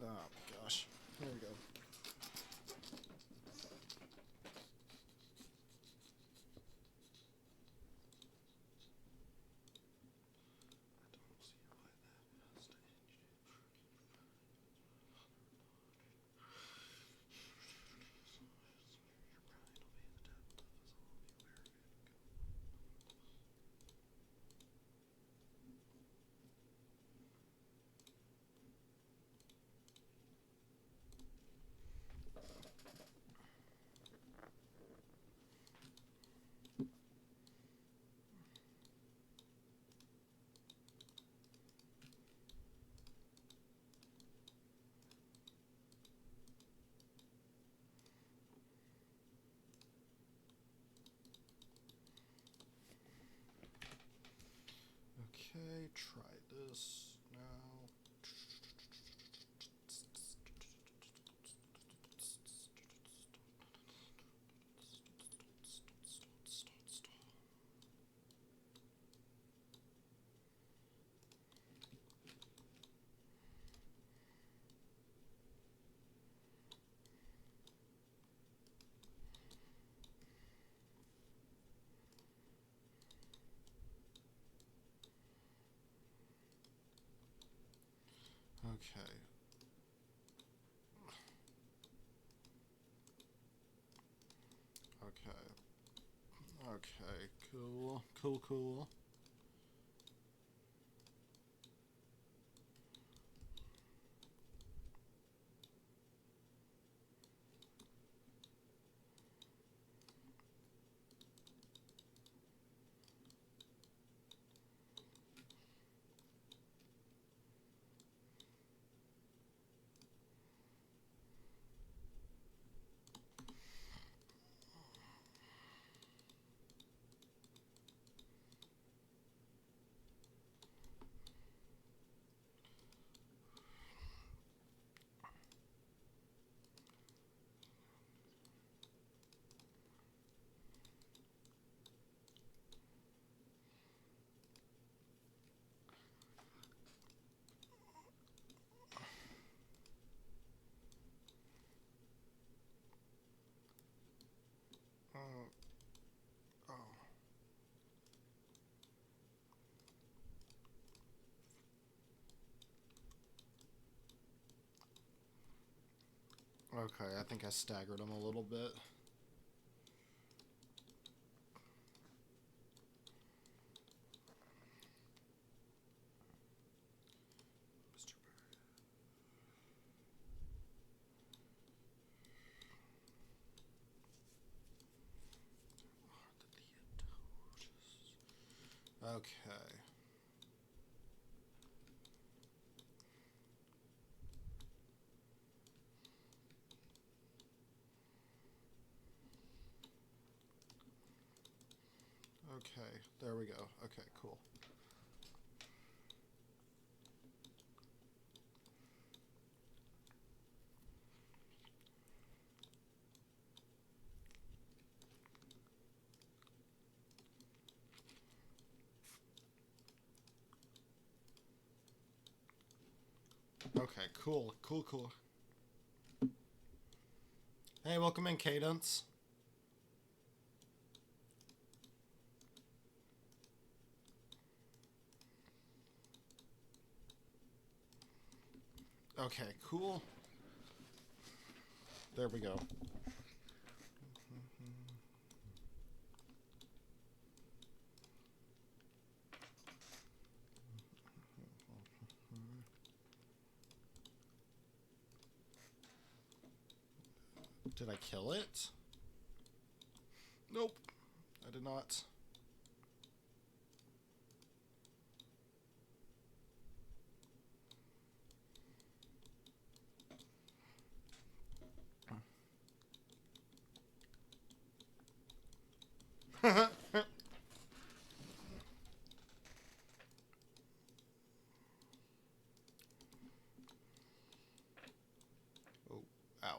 Speaker 1: Oh my gosh. Here we go. Okay, try this now. Okay. Okay. Okay, cool. Cool, cool. Okay, I think I staggered them a little bit. Okay. Okay, there we go. Okay, cool. Okay, cool, cool, cool. Hey, welcome in, Cadence. Okay, cool. There we go. Did I kill it? Nope, I did not. Oh, ow.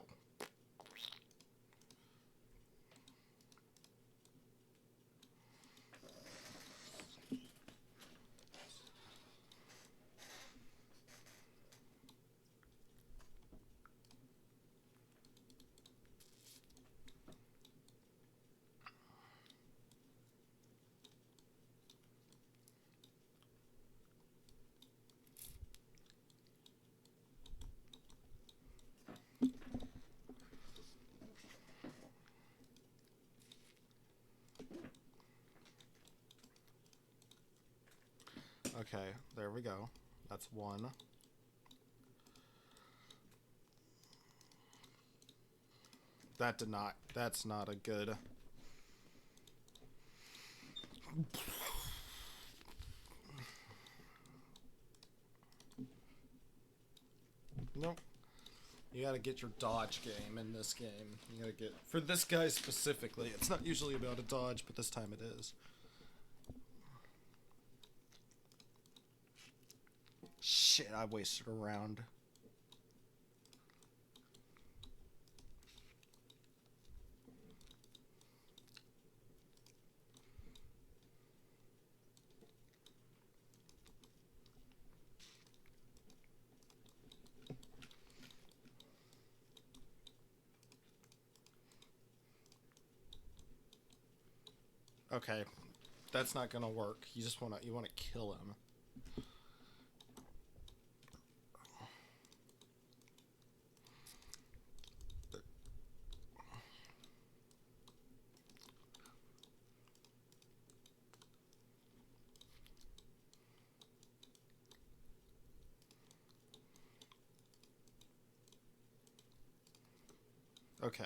Speaker 1: Okay, there we go. That's one. That did not. That's not a good. Nope. You gotta get your dodge game in this game. You gotta get. For this guy specifically, it's not usually about a dodge, but this time it is. Shit, I wasted a round. Okay, that's not gonna work. You just wanna kill him. Okay.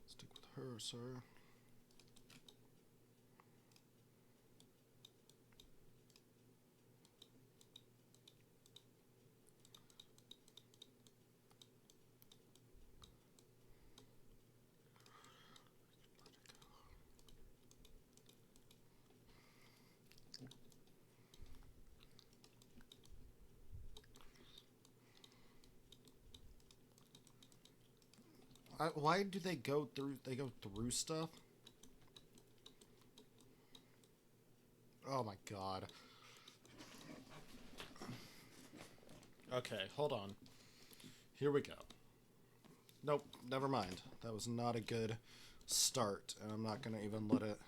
Speaker 1: Stick with her, sir. Why do they go through? They go through stuff. Oh my god. Okay, hold on. Here we go. Nope, never mind. That was not a good start, and I'm not gonna even let it.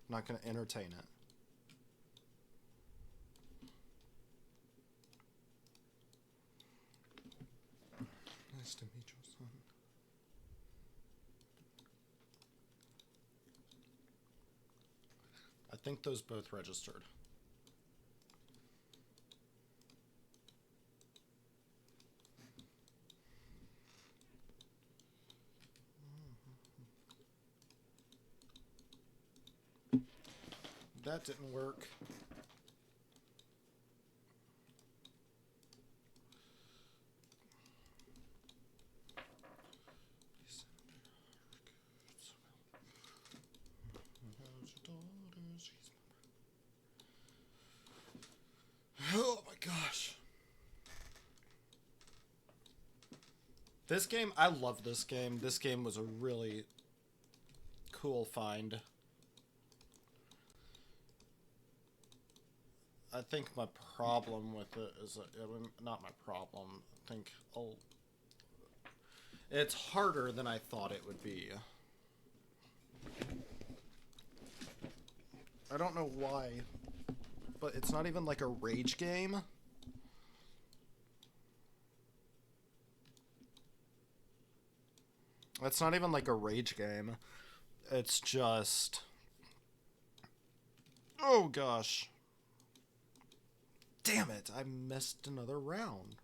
Speaker 1: I'm not gonna entertain it. Nice to meet you, son. I think those both registered. That didn't work. Oh my gosh. This game, I love this game. This game was a really cool find. I think my problem with it is, not my problem. I think it's harder than I thought it would be. I don't know why, but it's not even like a rage game. It's not even like a rage game. It's just... Oh gosh. Damn it, I missed another round.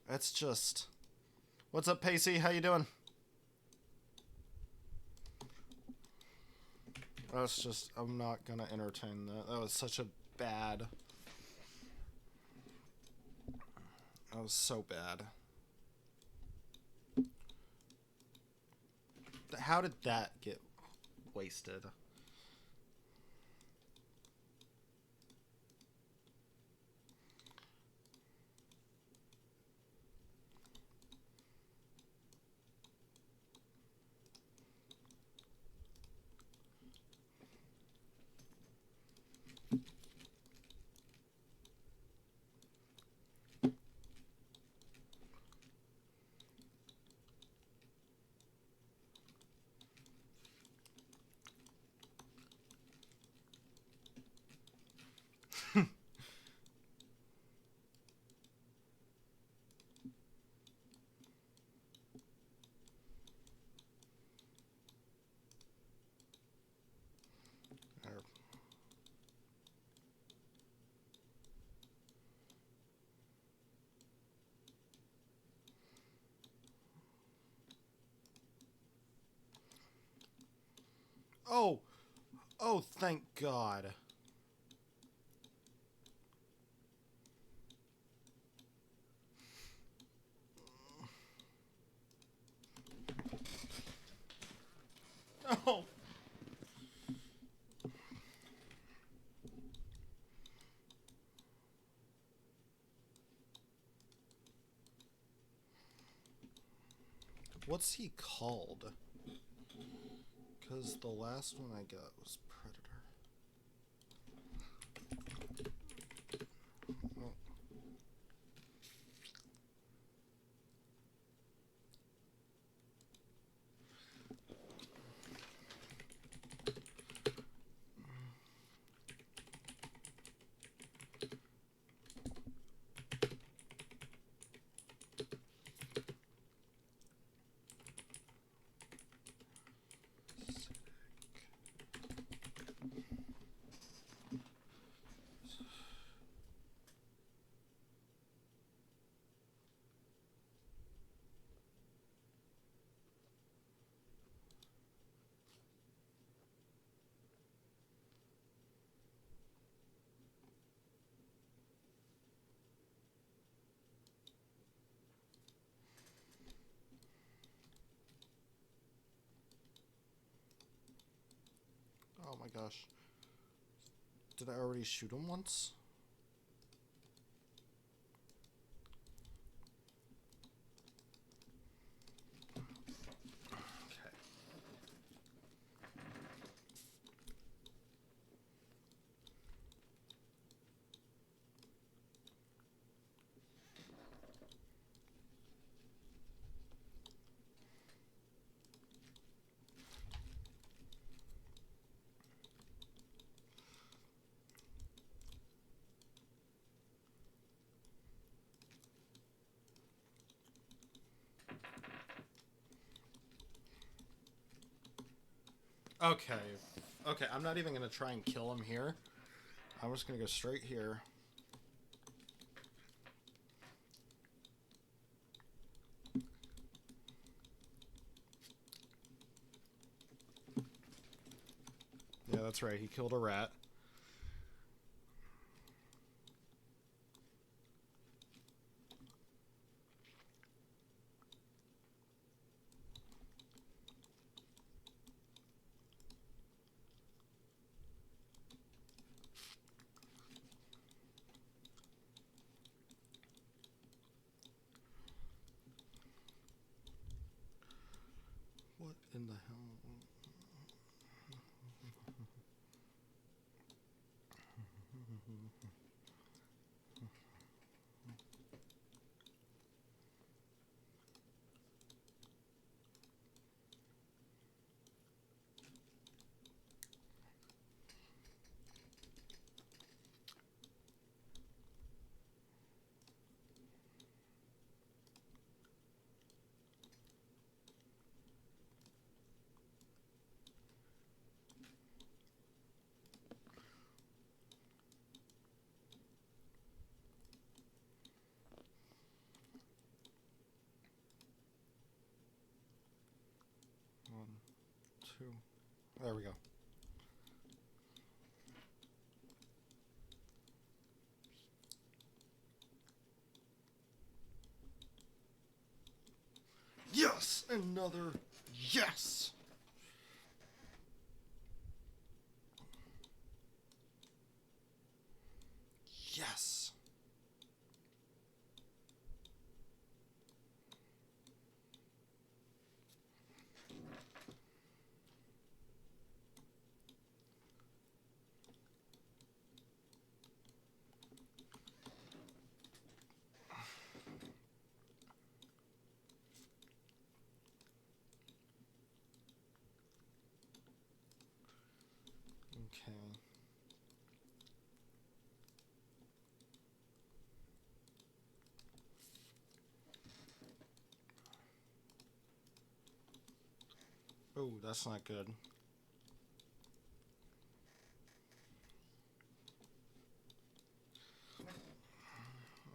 Speaker 1: That's just... What's up, Pacey? How you doing? That's just... I'm not gonna entertain that. That was such a bad... That was so bad. How did that get wasted? Oh! Oh, thank God. Oh! What's he called? Because the last one I got was Predator. Oh. Oh my gosh. Did I already shoot him once? Okay. Okay. Okay, I'm not even gonna try and kill him here. I'm just gonna go straight here. Yeah, that's right. He killed a rat. What in the hell? One, two. There we go. Yes! Another yes! Yes! Okay. Oh, that's not good.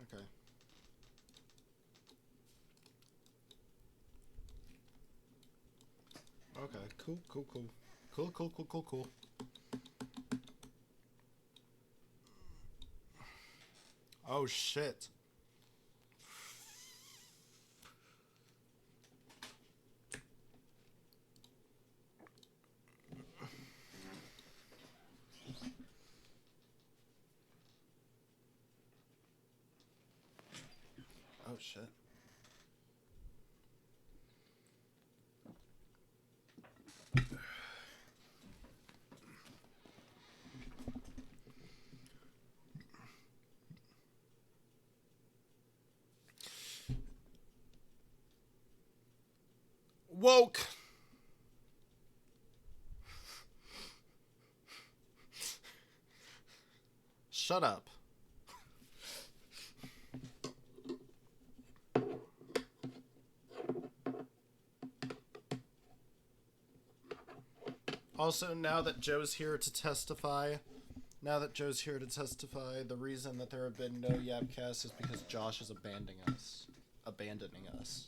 Speaker 1: Okay. Okay. Cool, cool, cool. Cool, cool, cool, cool, cool. Oh, shit. Oh, shit. Woke! Shut up. Also, now that Joe's here to testify, the reason that there have been no Yabcasts is because Josh is abandoning us. Abandoning us.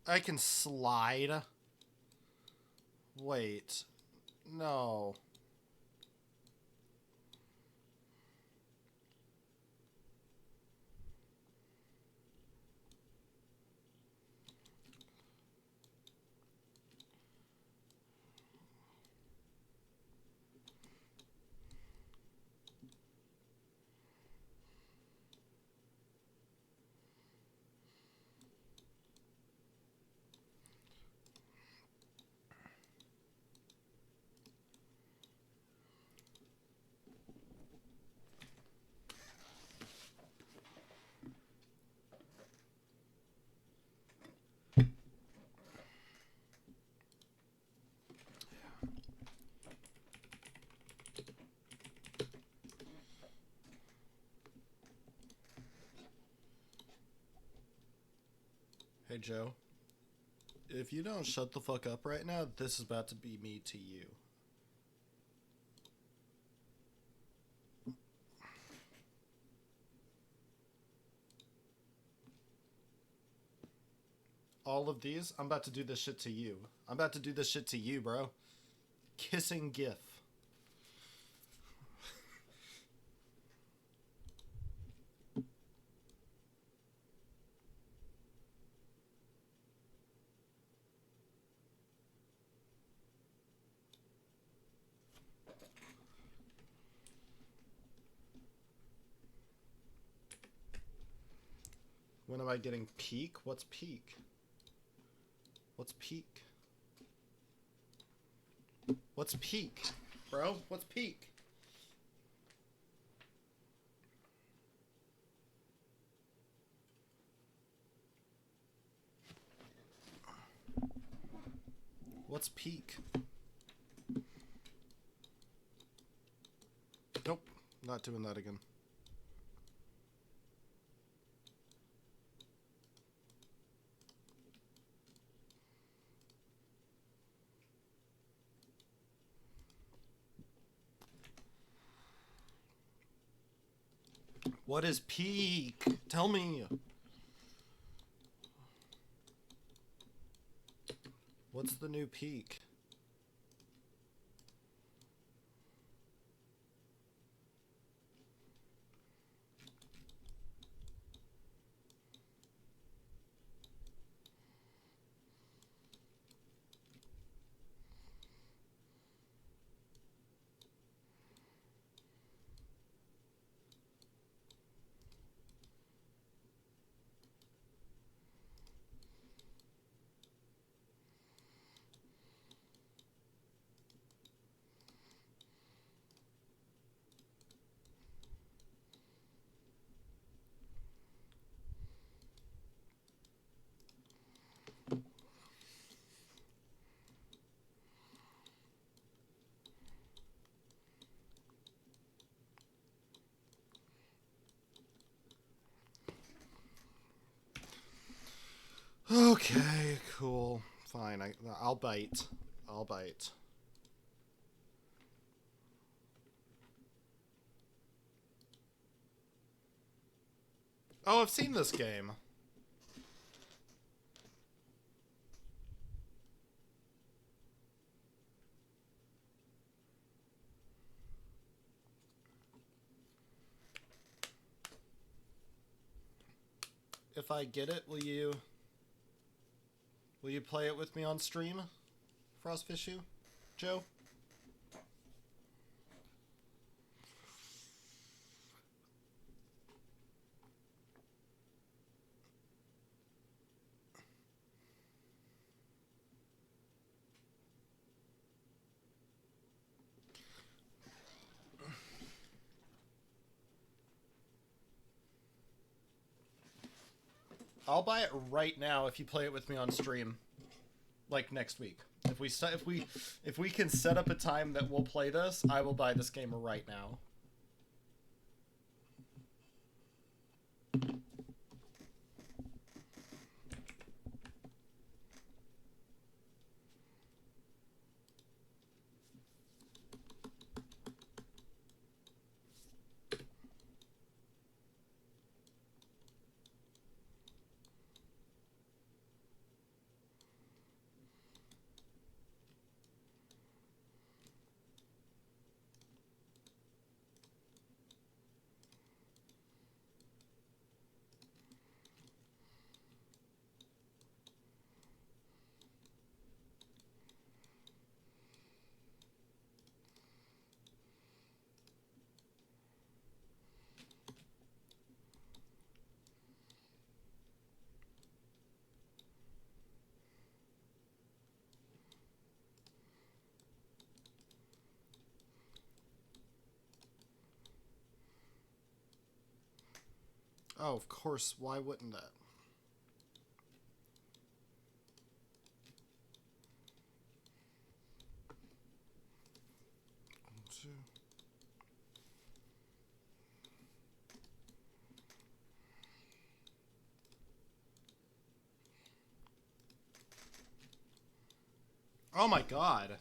Speaker 1: I can slide. Wait. No. Hey, Joe. If you don't shut the fuck up right now, this is about to be me to you. All of these, I'm about to do this shit to you. I'm about to do this shit to you, bro. Kissing GIF. When am I getting peak? What's peak? What's peak? What's peak? Bro, what's peak? What's peak? Nope, not doing that again. What is peak? Tell me. What's the new peak? Okay, cool. Fine, I'll bite. I'll bite. Oh, I've seen this game. If I get it, will you play it with me on stream? Frostfishu? Joe? I'll buy it right now if you play it with me on stream, like next week. If we can set up a time that we'll play this, I will buy this game right now. Oh, of course. Why wouldn't that? Oh my god.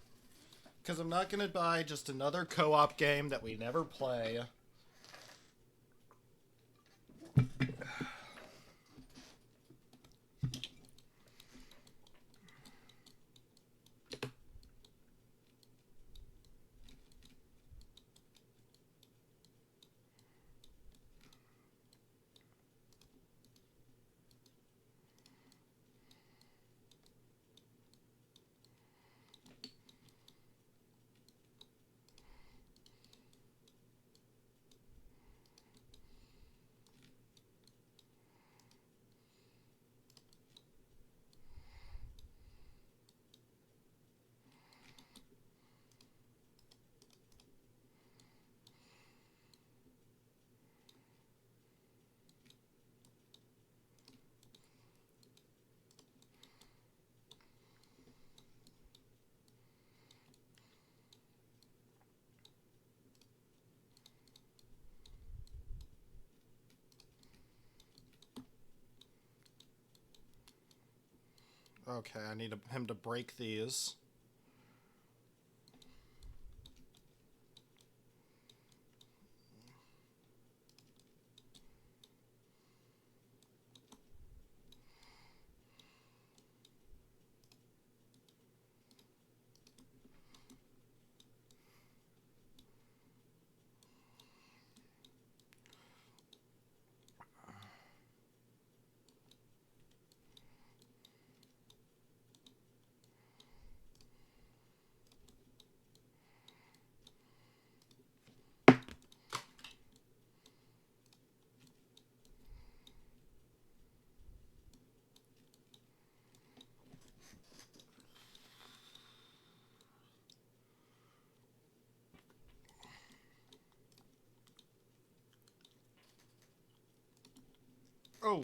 Speaker 1: Because I'm not going to buy just another co-op game that we never play. Okay, I need him to break these. Oh.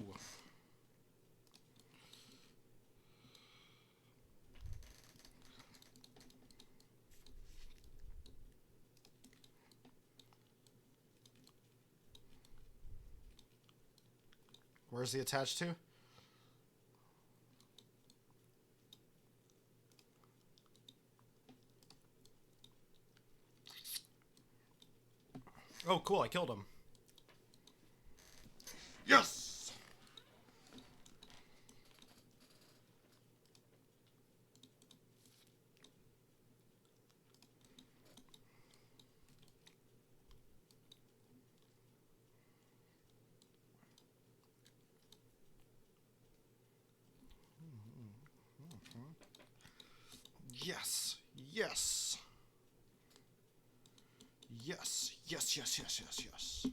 Speaker 1: Where's he attached to? Oh, cool, I killed him. Yes! Yes! Yes! Yes! Yes, yes, yes, yes, yes.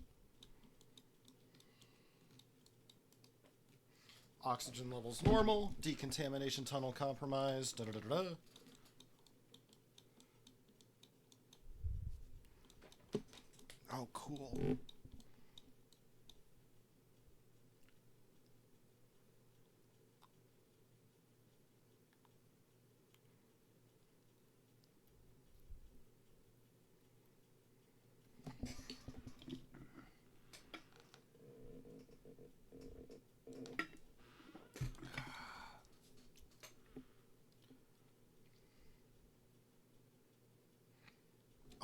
Speaker 1: Oxygen levels normal. Decontamination tunnel compromised. Da da da da. Oh, cool.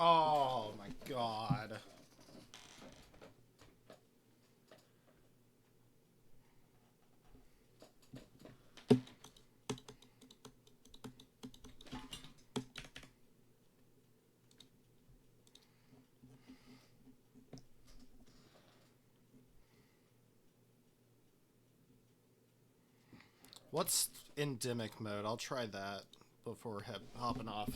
Speaker 1: Oh my god. What's endemic mode? I'll try that before hopping off.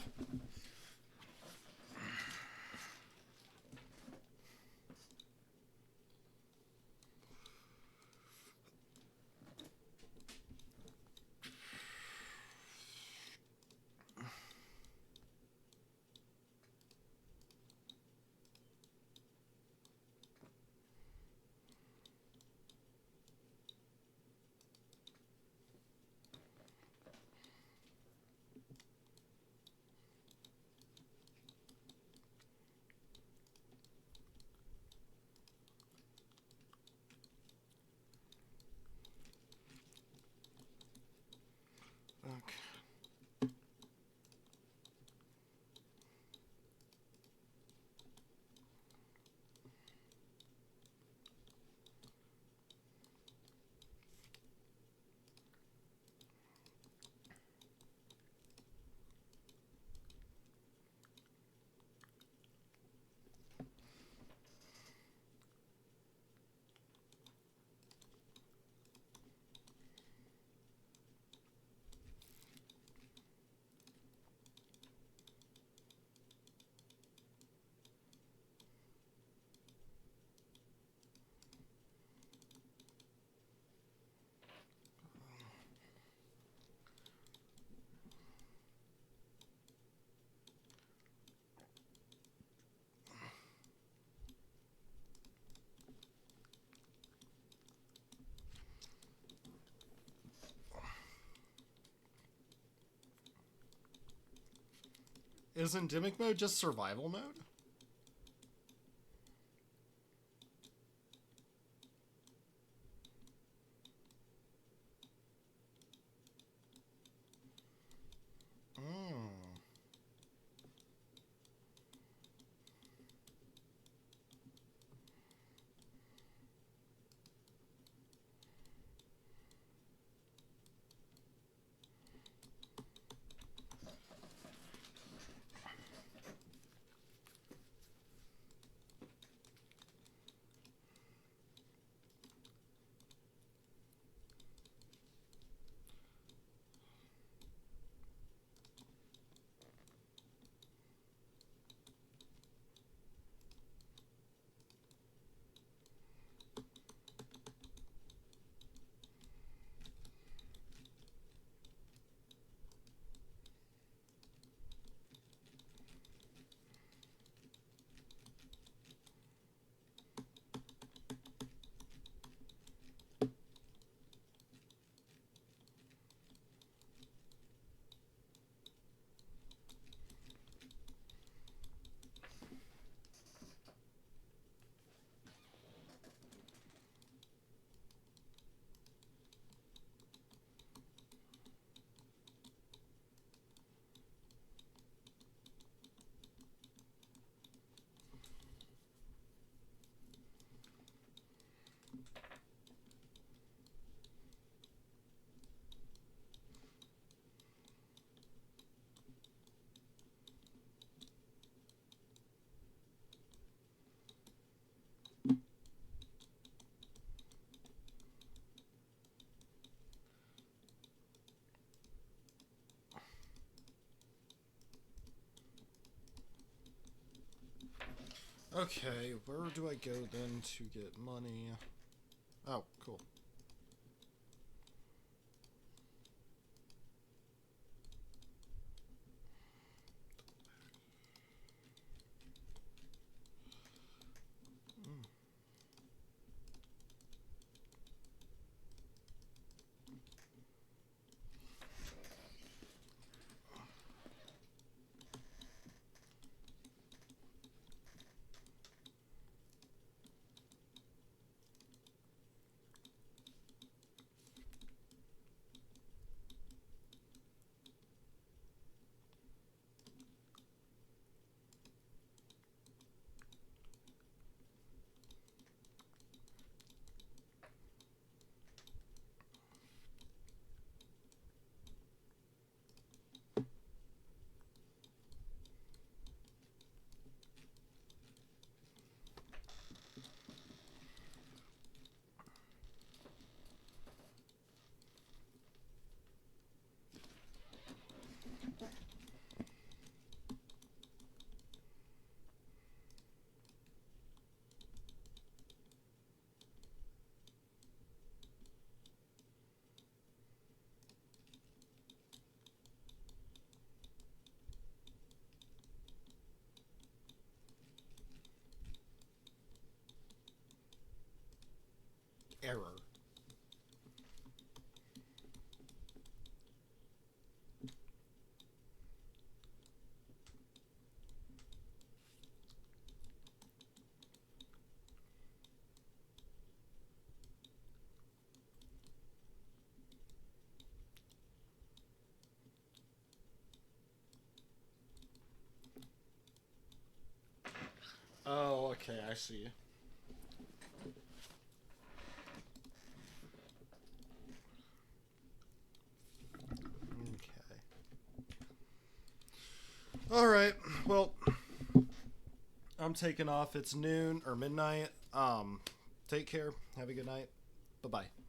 Speaker 1: Is endemic mode just survival mode? Oh. Okay, where do I go then to get money? Oh, cool. Error. Oh, okay, I see. Okay. Alright, well, I'm taking off. It's noon or midnight. Take care. Have a good night. Bye bye.